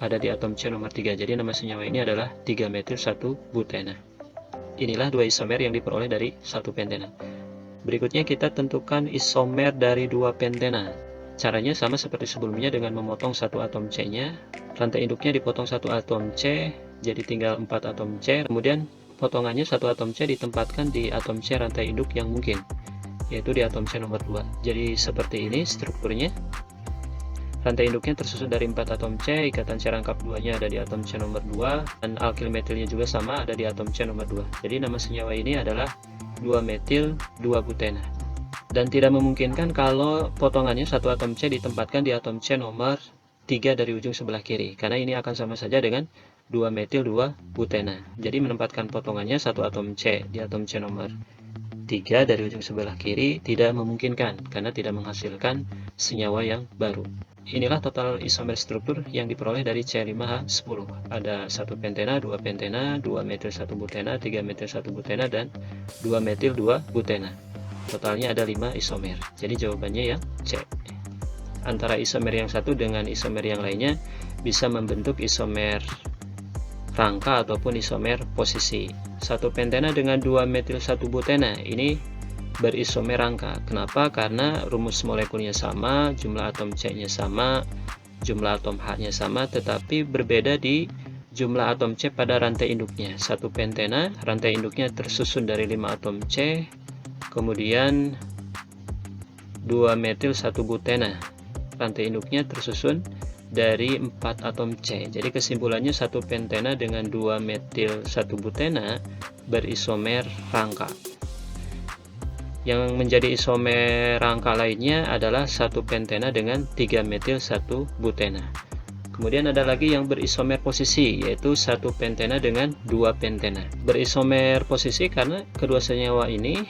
ada di atom C nomor 3. Jadi nama senyawa ini adalah 3-metil 1-butena. Inilah 2 isomer yang diperoleh dari 1-pentena. Berikutnya kita tentukan isomer dari 2-pentena. Caranya sama seperti sebelumnya dengan memotong 1 atom C-nya. Rantai induknya dipotong 1 atom C, jadi tinggal 4 atom C. Kemudian potongannya 1 atom C ditempatkan di atom C rantai induk yang mungkin, yaitu di atom C nomor 2. Jadi seperti ini strukturnya. Rantai induknya tersusun dari 4 atom C, ikatan C rangkap 2-nya ada di atom C nomor 2, dan alkil metilnya juga sama ada di atom C nomor 2. Jadi nama senyawa ini adalah 2-metil 2-butena. Dan tidak memungkinkan kalau potongannya 1 atom C ditempatkan di atom C nomor 3 dari ujung sebelah kiri, karena ini akan sama saja dengan 2-metil 2-butena. Jadi menempatkan potongannya 1 atom C di atom C nomor 3 dari ujung sebelah kiri tidak memungkinkan, karena tidak menghasilkan senyawa yang baru. Inilah total isomer struktur yang diperoleh dari C5H10. Ada 1-pentena, 2-pentena, 2-metil 1-butena, 3-metil 1-butena, dan 2-metil 2-butena. Totalnya ada 5 isomer. Jadi jawabannya yang C. Antara isomer yang satu dengan isomer yang lainnya bisa membentuk isomer rangka ataupun isomer posisi. 1-pentena dengan 2-metil 1-butena ini berisomer rangka. Kenapa? Karena rumus molekulnya sama, jumlah atom C-nya sama, jumlah atom H-nya sama, tetapi berbeda di jumlah atom C pada rantai induknya. 1-pentena, rantai induknya tersusun dari 5 atom C, kemudian 2-metil 1-butena. Rantai induknya tersusun dari 4 atom C. Jadi kesimpulannya 1-pentena dengan 2-metil 1-butena berisomer rangka. Yang menjadi isomer rangka lainnya adalah 1-pentena dengan 3-metil 1-butena. Kemudian ada lagi yang berisomer posisi, yaitu 1-pentena dengan 2-pentena. Berisomer posisi karena kedua senyawa ini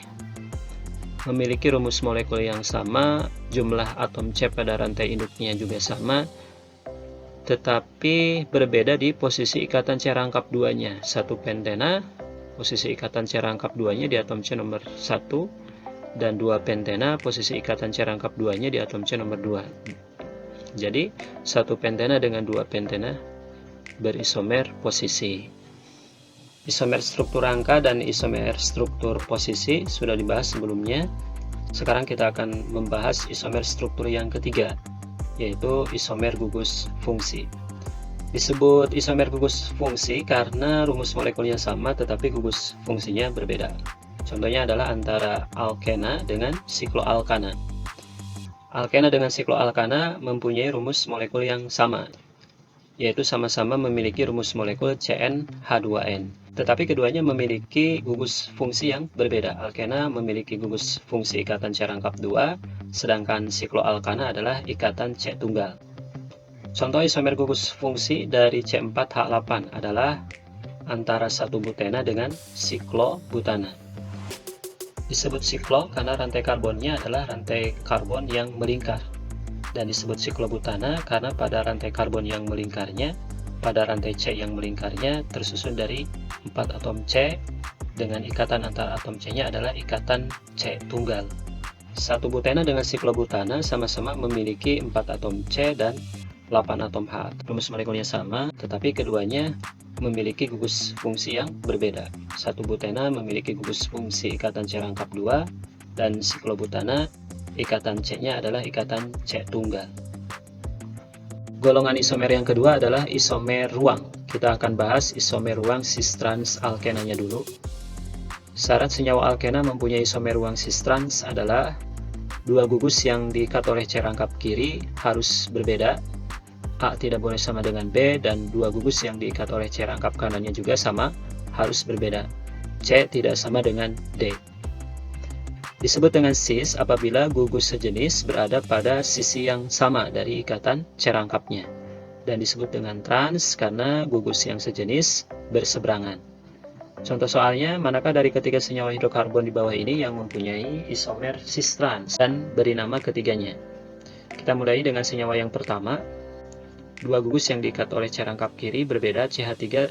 memiliki rumus molekul yang sama, jumlah atom C pada rantai induknya juga sama, tetapi berbeda di posisi ikatan C rangkap 2-nya. 1-pentena, posisi ikatan C rangkap 2-nya di atom C nomor 1, dan 2-pentena, posisi ikatan C rangkap 2-nya di atom C nomor 2. Jadi 1-pentena dengan 2-pentena berisomer posisi. Isomer struktur rangka dan isomer struktur posisi sudah dibahas sebelumnya. Sekarang kita akan membahas isomer struktur yang ketiga, yaitu isomer gugus fungsi. Disebut isomer gugus fungsi karena rumus molekulnya sama tetapi gugus fungsinya berbeda. Contohnya adalah antara alkena dengan sikloalkana. Alkena dengan sikloalkana mempunyai rumus molekul yang sama. yaitu sama-sama memiliki rumus molekul CnH2n. Tetapi keduanya memiliki gugus fungsi yang berbeda. Alkena memiliki gugus fungsi ikatan C rangkap 2, sedangkan sikloalkana adalah ikatan C tunggal. Contoh isomer gugus fungsi dari C4H8 adalah antara 1 butena dengan siklobutana. Disebut siklo karena rantai karbonnya adalah rantai karbon yang melingkar. Dan disebut siklobutana karena pada rantai karbon yang melingkarnya, pada rantai C yang melingkarnya tersusun dari 4 atom C dengan ikatan antar atom C-nya adalah ikatan C tunggal. 1 butena dengan siklobutana sama-sama memiliki 4 atom C dan 8 atom H. Rumus molekulnya sama, tetapi keduanya memiliki gugus fungsi yang berbeda. 1 butena memiliki gugus fungsi ikatan C rangkap 2 dan siklobutana ikatan C-nya adalah ikatan C tunggal. Golongan isomer yang kedua adalah isomer ruang. Kita akan bahas isomer ruang cis-trans alkenanya dulu. Syarat senyawa alkena mempunyai isomer ruang cis-trans adalah 2 gugus yang diikat oleh C rangkap kiri harus berbeda. A tidak boleh sama dengan B, dan 2 gugus yang diikat oleh C rangkap kanannya juga sama, harus berbeda. C tidak sama dengan D. Disebut dengan cis apabila gugus sejenis berada pada sisi yang sama dari ikatan C rangkapnya. Dan disebut dengan trans karena gugus yang sejenis berseberangan. Contoh soalnya, manakah dari ketiga senyawa hidrokarbon di bawah ini yang mempunyai isomer cis-trans dan beri nama ketiganya? Kita mulai dengan senyawa yang pertama. 2 gugus yang diikat oleh C rangkap kiri berbeda, CH3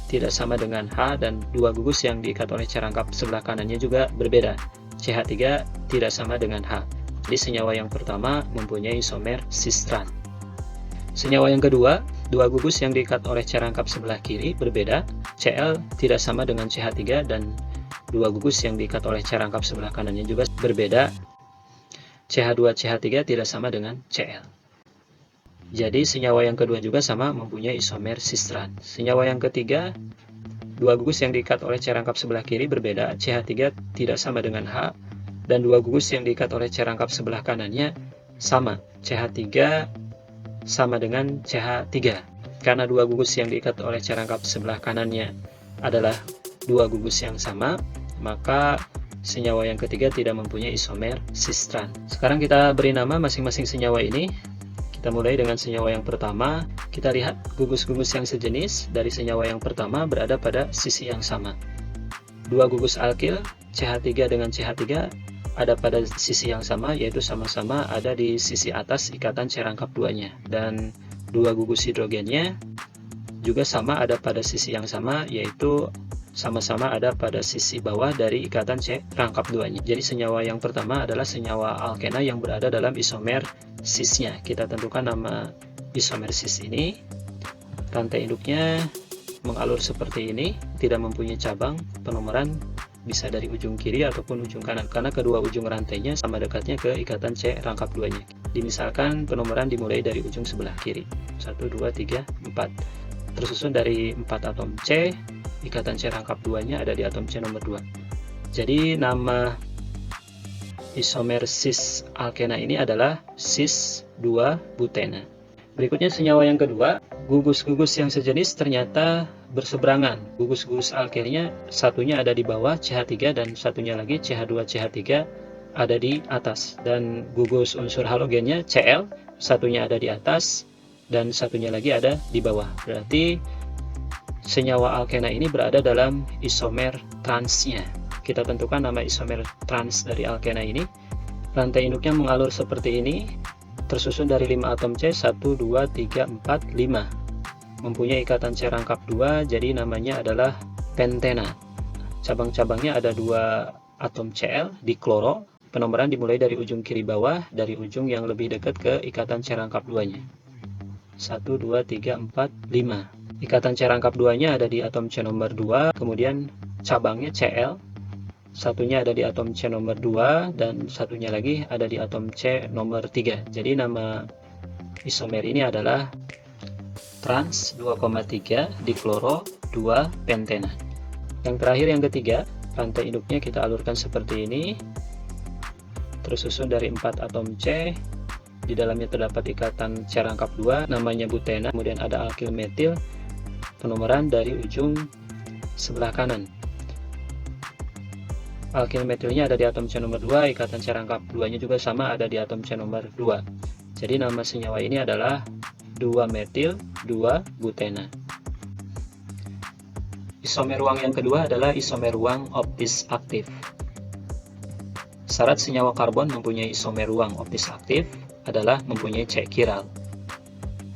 tidak sama dengan H, dan 2 gugus yang diikat oleh C rangkap sebelah kanannya juga berbeda. CH3 tidak sama dengan H. Jadi senyawa yang pertama mempunyai isomer cis-trans. Senyawa yang kedua, 2 gugus yang diikat oleh C rangkap sebelah kiri berbeda, Cl tidak sama dengan CH3, dan 2 gugus yang diikat oleh C rangkap sebelah kanannya juga berbeda, CH2CH3 tidak sama dengan Cl. Jadi senyawa yang kedua juga sama mempunyai isomer cis-trans. Senyawa yang ketiga, 2 gugus yang diikat oleh C rangkap sebelah kiri berbeda, CH3 tidak sama dengan H, dan 2 gugus yang diikat oleh C rangkap sebelah kanannya sama, CH3 sama dengan CH3. Karena 2 gugus yang diikat oleh C rangkap sebelah kanannya adalah 2 gugus yang sama, maka senyawa yang ketiga tidak mempunyai isomer cis-trans. Sekarang kita beri nama masing-masing senyawa ini. Kita mulai dengan senyawa yang pertama. Kita lihat gugus-gugus yang sejenis dari senyawa yang pertama berada pada sisi yang sama. 2 gugus alkil CH3 dengan CH3 ada pada sisi yang sama, yaitu sama-sama ada di sisi atas ikatan C rangkap 2-nya. Dan 2 gugus hidrogennya juga sama ada pada sisi yang sama, yaitu sama-sama ada pada sisi bawah dari ikatan C rangkap 2-nya. Jadi senyawa yang pertama adalah senyawa alkena yang berada dalam isomer cis-nya. Kita tentukan nama isomer cis ini. Rantai induknya mengalur seperti ini, tidak mempunyai cabang. Penomoran bisa dari ujung kiri ataupun ujung kanan, karena kedua ujung rantainya sama dekatnya ke ikatan C rangkap 2-nya. Dimisalkan penomoran dimulai dari ujung sebelah kiri. 1, 2, 3, 4. Tersusun dari 4 atom C, ikatan C rangkap 2-nya ada di atom C nomor 2. Jadi nama isomer cis alkena ini adalah cis 2 butena. Berikutnya senyawa yang kedua, gugus-gugus yang sejenis ternyata berseberangan. Gugus-gugus alkilnya satunya ada di bawah CH3 dan satunya lagi CH2CH3 ada di atas. Dan gugus unsur halogennya Cl satunya ada di atas dan satunya lagi ada di bawah. Berarti senyawa alkena ini berada dalam isomer transnya. Kita tentukan nama isomer trans dari alkena ini. Rantai induknya mengalur seperti ini, tersusun dari 5 atom C, 1, 2, 3, 4, 5. Mempunyai ikatan C rangkap 2, jadi namanya adalah pentena. Cabang-cabangnya ada 2 atom Cl di kloro. Penomoran dimulai dari ujung kiri bawah, dari ujung yang lebih dekat ke ikatan C rangkap 2-nya. 1, 2, 3, 4, 5. Ikatan C rangkap 2-nya ada di atom C nomor 2, kemudian cabangnya Cl. Satunya ada di atom C nomor 2 dan satunya lagi ada di atom C nomor 3. Jadi nama isomer ini adalah trans 2,3 dikloro 2 pentena. Yang terakhir yang ketiga, rantai induknya kita alurkan seperti ini. Tersusun dari 4 atom C, Di dalamnya terdapat ikatan C rangkap 2, namanya butena, kemudian ada alkil metil, penomoran dari ujung sebelah kanan. Alkil metilnya ada di atom C nomor 2, ikatan C rangkap 2-nya juga sama, ada di atom C nomor 2. Jadi nama senyawa ini adalah 2-metil 2-butena. Isomer ruang yang kedua adalah isomer ruang optis aktif. Syarat senyawa karbon mempunyai isomer ruang optis aktif adalah mempunyai C chiral.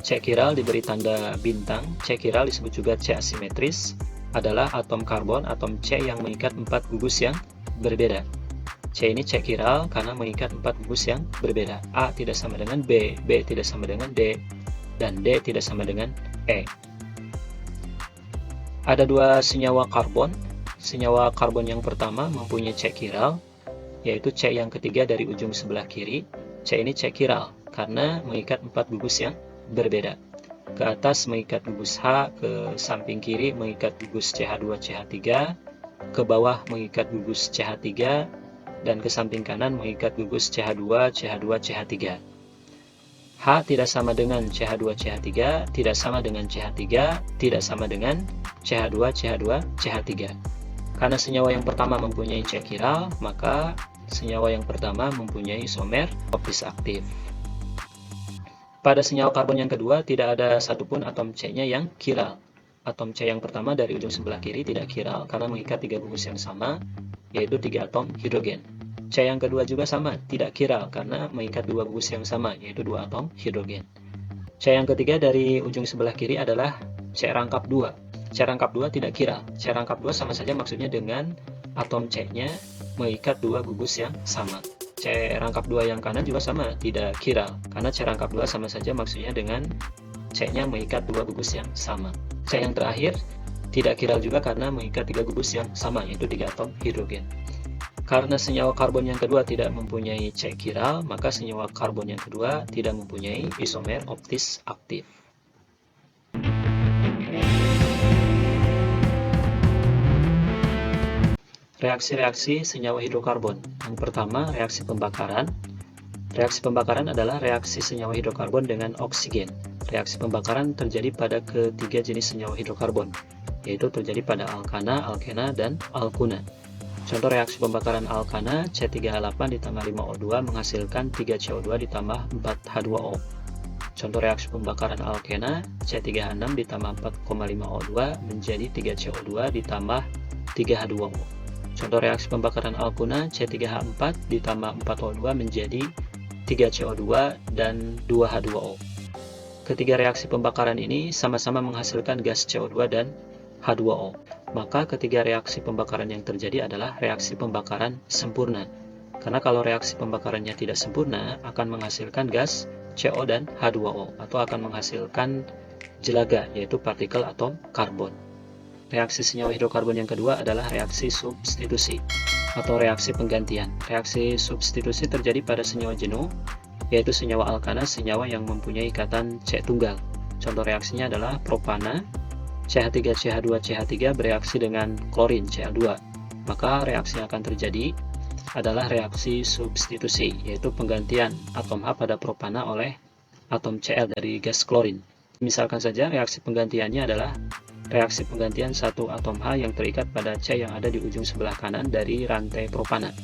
C chiral diberi tanda bintang. C chiral disebut juga C asimetris, adalah atom karbon, atom C yang mengikat 4 gugus yang berbeda. C ini C chiral karena mengikat 4 gugus yang berbeda. A tidak sama dengan B, B tidak sama dengan D, dan D tidak sama dengan E. Ada dua senyawa karbon. Senyawa karbon yang pertama mempunyai C chiral, yaitu C yang ketiga dari ujung sebelah kiri. C ini C chiral karena mengikat 4 gugus yang berbeda. Ke atas mengikat gugus H, ke samping kiri mengikat gugus CH2 CH3, ke bawah mengikat gugus CH3, dan ke samping kanan mengikat gugus CH2 CH2 CH3. H tidak sama dengan CH2 CH3, tidak sama dengan CH3, tidak sama dengan CH2 CH2 CH3. Karena senyawa yang pertama mempunyai C chiral, maka senyawa yang pertama mempunyai isomer optis aktif. Pada senyawa karbon yang kedua tidak ada satupun atom C-nya yang chiral. Atom C yang pertama dari ujung sebelah kiri tidak chiral karena mengikat 3 gugus yang sama, yaitu 3 atom hidrogen. C yang kedua juga sama, tidak chiral karena mengikat 2 gugus yang sama, yaitu 2 atom hidrogen. C yang ketiga dari ujung sebelah kiri adalah C rangkap 2. C rangkap 2 tidak chiral. C rangkap 2 sama saja maksudnya dengan atom C-nya mengikat 2 gugus yang sama. C rangkap 2 yang kanan juga sama, tidak chiral karena C rangkap 2 sama saja maksudnya dengan C-nya mengikat 2 gugus yang sama. C yang terakhir tidak chiral juga karena mengikat 3 gugus yang sama, yaitu 3 atom hidrogen. Karena senyawa karbon yang kedua tidak mempunyai C chiral, maka senyawa karbon yang kedua tidak mempunyai isomer optis aktif. Reaksi-reaksi senyawa hidrokarbon. Yang pertama, reaksi pembakaran. Reaksi pembakaran adalah reaksi senyawa hidrokarbon dengan oksigen. Reaksi pembakaran terjadi pada ketiga jenis senyawa hidrokarbon, yaitu terjadi pada alkana, alkena, dan alkuna. Contoh reaksi pembakaran alkana, C3H8 ditambah 5O2 menghasilkan 3CO2 ditambah 4H2O. Contoh reaksi pembakaran alkena, C3H6 ditambah 4,5O2 menjadi 3CO2 ditambah 3H2O. Contoh reaksi pembakaran alkuna, C3H4 ditambah 4O2 menjadi 3CO2 dan 2H2O. Ketiga reaksi pembakaran ini sama-sama menghasilkan gas CO2 dan H2O. Maka ketiga reaksi pembakaran yang terjadi adalah reaksi pembakaran sempurna. Karena kalau reaksi pembakarannya tidak sempurna, akan menghasilkan gas CO dan H2O, atau akan menghasilkan jelaga, yaitu partikel atom karbon. Reaksi senyawa hidrokarbon yang kedua adalah reaksi substitusi atau reaksi penggantian. Reaksi substitusi terjadi pada senyawa jenuh, yaitu senyawa alkana, senyawa yang mempunyai ikatan C tunggal. Contoh reaksinya adalah propana, CH3 CH2 CH3 bereaksi dengan klorin Cl2. Maka reaksi yang akan terjadi adalah reaksi substitusi, yaitu penggantian atom H pada propana oleh atom Cl dari gas klorin. Misalkan saja reaksi penggantiannya adalah reaksi penggantian satu atom H yang terikat pada C yang ada di ujung sebelah kanan dari rantai propana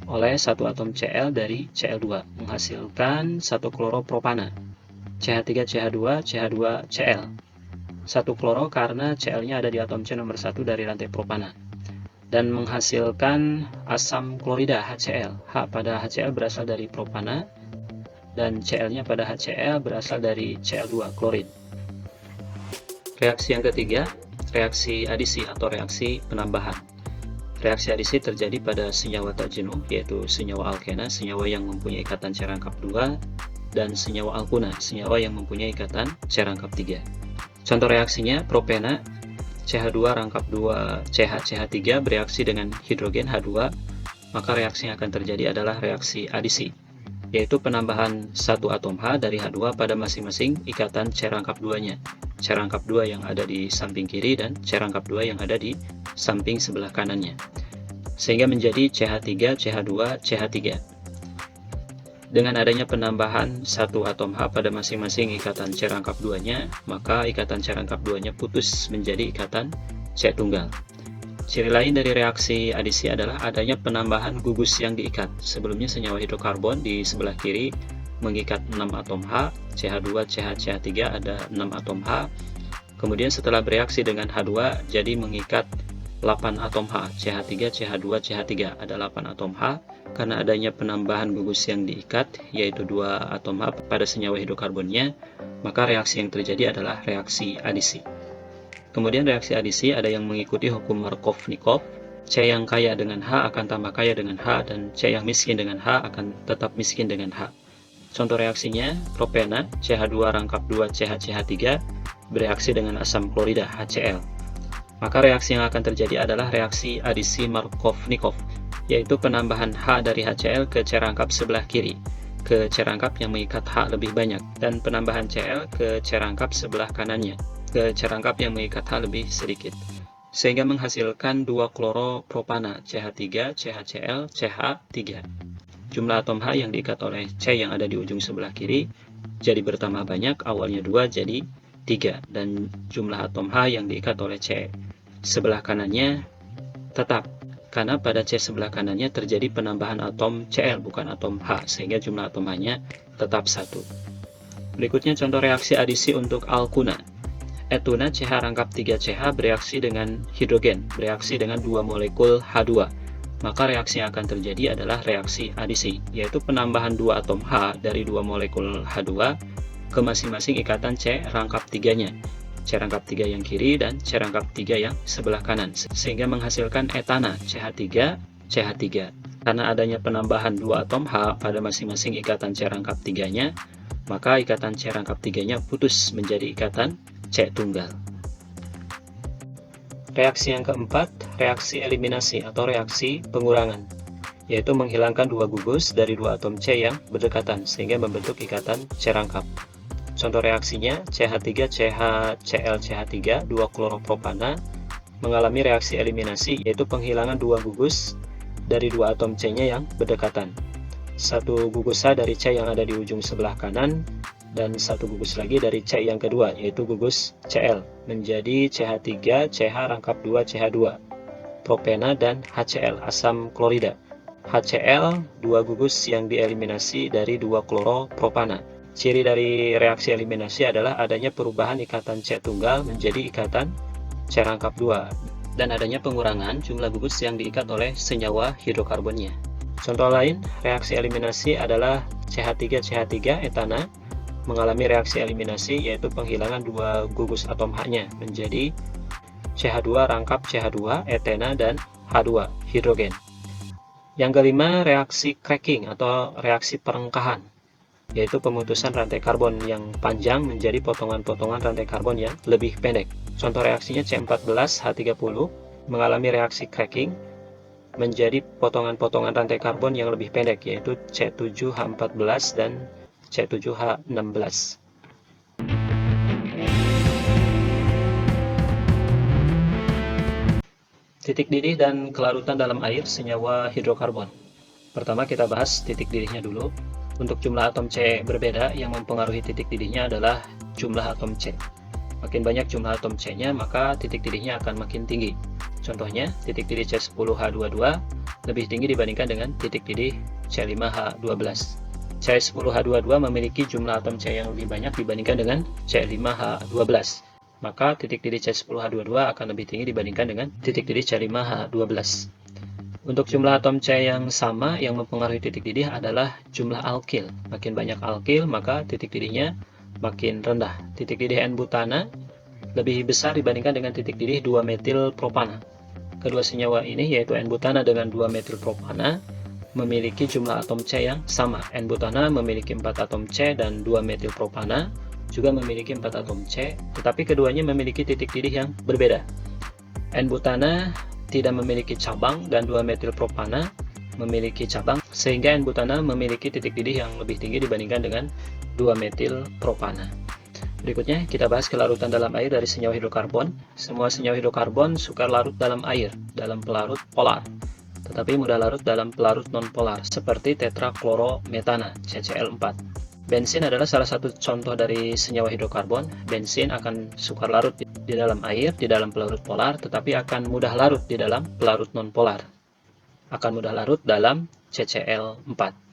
oleh satu atom Cl dari Cl2 menghasilkan satu kloropropana, CH3 CH2 CH2 Cl. Satu kloro karena Cl-nya ada di atom C nomor 1 dari rantai propana, dan menghasilkan asam klorida HCl. H pada HCl berasal dari propana dan Cl-nya pada HCl berasal dari Cl2 klorin. Reaksi yang ketiga, reaksi adisi atau reaksi penambahan. Reaksi adisi terjadi pada senyawa tak jenuh, yaitu senyawa alkena, senyawa yang mempunyai ikatan C rangkap 2, dan senyawa alkuna, senyawa yang mempunyai ikatan C rangkap 3. Contoh reaksinya, propena, CH2 rangkap 2 CH CH3 bereaksi dengan hidrogen H2, maka reaksi yang akan terjadi adalah reaksi adisi, yaitu penambahan satu atom H dari H2 pada masing-masing ikatan C rangkap 2-nya. C rangkap 2 yang ada di samping kiri dan C rangkap 2 yang ada di samping sebelah kanannya, sehingga menjadi CH3 CH2 CH3. Dengan adanya penambahan satu atom H pada masing-masing ikatan C rangkap 2-nya, maka ikatan C rangkap 2-nya putus menjadi ikatan C tunggal. Ciri lain dari reaksi adisi adalah adanya penambahan gugus yang diikat. Sebelumnya senyawa hidrokarbon di sebelah kiri mengikat 6 atom H, CH2, CH, CH3 ada 6 atom H. Kemudian setelah bereaksi dengan H2 jadi mengikat 8 atom H, CH3, CH2, CH3 ada 8 atom H. Karena adanya penambahan gugus yang diikat, yaitu 2 atom H pada senyawa hidrokarbonnya, maka reaksi yang terjadi adalah reaksi adisi. Kemudian reaksi adisi ada yang mengikuti hukum Markov-Nikov. C yang kaya dengan H akan tambah kaya dengan H, dan C yang miskin dengan H akan tetap miskin dengan H. Contoh reaksinya, propena CH2 rangkap 2 CH3 bereaksi dengan asam klorida HCl. Maka reaksi yang akan terjadi adalah reaksi adisi Markov-Nikov, yaitu penambahan H dari HCl ke C rangkap sebelah kiri, ke C rangkap yang mengikat H lebih banyak, dan penambahan Cl ke C rangkap sebelah kanannya, ke C rangkap yang mengikat H lebih sedikit, sehingga menghasilkan 2 kloropropana CH3, CHCl, CH3. Jumlah atom H yang diikat oleh C yang ada di ujung sebelah kiri jadi bertambah banyak, awalnya 2 jadi 3, dan jumlah atom H yang diikat oleh C sebelah kanannya tetap, karena pada C sebelah kanannya terjadi penambahan atom Cl bukan atom H, sehingga jumlah atom H-nya tetap 1. Berikutnya contoh reaksi adisi untuk alkuna. Etuna CH rangkap 3 CH bereaksi dengan hidrogen, bereaksi dengan 2 molekul H2. Maka reaksi yang akan terjadi adalah reaksi adisi, yaitu penambahan 2 atom H dari 2 molekul H2 ke masing-masing ikatan C rangkap 3-nya. C rangkap 3 yang kiri dan C rangkap 3 yang sebelah kanan, sehingga menghasilkan etana CH3, CH3. Karena adanya penambahan 2 atom H pada masing-masing ikatan C rangkap 3-nya, maka ikatan C rangkap 3-nya putus menjadi ikatan C tunggal. Reaksi yang keempat, reaksi eliminasi atau reaksi pengurangan, yaitu menghilangkan 2 gugus dari 2 atom C yang berdekatan sehingga membentuk ikatan C rangkap. Contoh reaksinya, CH3, CHCl, CH3, 2 kloropropana mengalami reaksi eliminasi, yaitu penghilangan 2 gugus dari 2 atom C-nya yang berdekatan. 1 gugus H dari C yang ada di ujung sebelah kanan, dan 1 gugus lagi dari C yang kedua, yaitu gugus Cl, menjadi CH3, CH rangkap 2 CH2, propena dan HCl, asam klorida. HCl, 2 gugus yang dieliminasi dari 2 kloropropana. Ciri dari reaksi eliminasi adalah adanya perubahan ikatan C tunggal menjadi ikatan C rangkap 2, dan adanya pengurangan jumlah gugus yang diikat oleh senyawa hidrokarbonnya. Contoh lain, reaksi eliminasi adalah CH3CH3 etana mengalami reaksi eliminasi, yaitu penghilangan 2 gugus atom H-nya menjadi CH2 rangkap CH2, etena, dan H2, hidrogen. Yang kelima, reaksi cracking atau reaksi perengkahan, yaitu pemutusan rantai karbon yang panjang menjadi potongan-potongan rantai karbon yang lebih pendek. Contoh reaksinya C14H30 mengalami reaksi cracking menjadi potongan-potongan rantai karbon yang lebih pendek, yaitu C7H14 dan C7H16. Titik didih dan kelarutan dalam air senyawa hidrokarbon. Pertama kita bahas titik didihnya dulu. Untuk jumlah atom C berbeda, yang mempengaruhi titik didihnya adalah jumlah atom C. Makin banyak jumlah atom C-nya, maka titik didihnya akan makin tinggi. Contohnya, titik didih C10H22 lebih tinggi dibandingkan dengan titik didih C5H12. C10H22 memiliki jumlah atom C yang lebih banyak dibandingkan dengan C5H12. Maka titik didih C10H22 akan lebih tinggi dibandingkan dengan titik didih C5H12. Untuk jumlah atom C yang sama, yang mempengaruhi titik didih adalah jumlah alkil. Makin banyak alkil, maka titik didihnya makin rendah. Titik didih N-butana lebih besar dibandingkan dengan titik didih 2-metil-propana. Kedua senyawa ini, yaitu N-butana dengan 2-metil-propana, memiliki jumlah atom C yang sama. N-butana memiliki 4 atom C dan 2-metil-propana juga memiliki 4 atom C, tetapi keduanya memiliki titik didih yang berbeda. N-butana tidak memiliki cabang dan 2-metil-propana memiliki cabang, sehingga N-butana memiliki titik didih yang lebih tinggi dibandingkan dengan 2-metil-propana. Berikutnya kita bahas kelarutan dalam air dari senyawa hidrokarbon. Semua senyawa hidrokarbon suka larut dalam air, dalam pelarut polar. tetapi mudah larut dalam pelarut nonpolar, seperti tetraklorometana, CCl4. Bensin adalah salah satu contoh dari senyawa hidrokarbon. Bensin akan sukar larut di dalam air, di dalam pelarut polar, tetapi akan mudah larut di dalam pelarut nonpolar. Akan mudah larut dalam CCl4.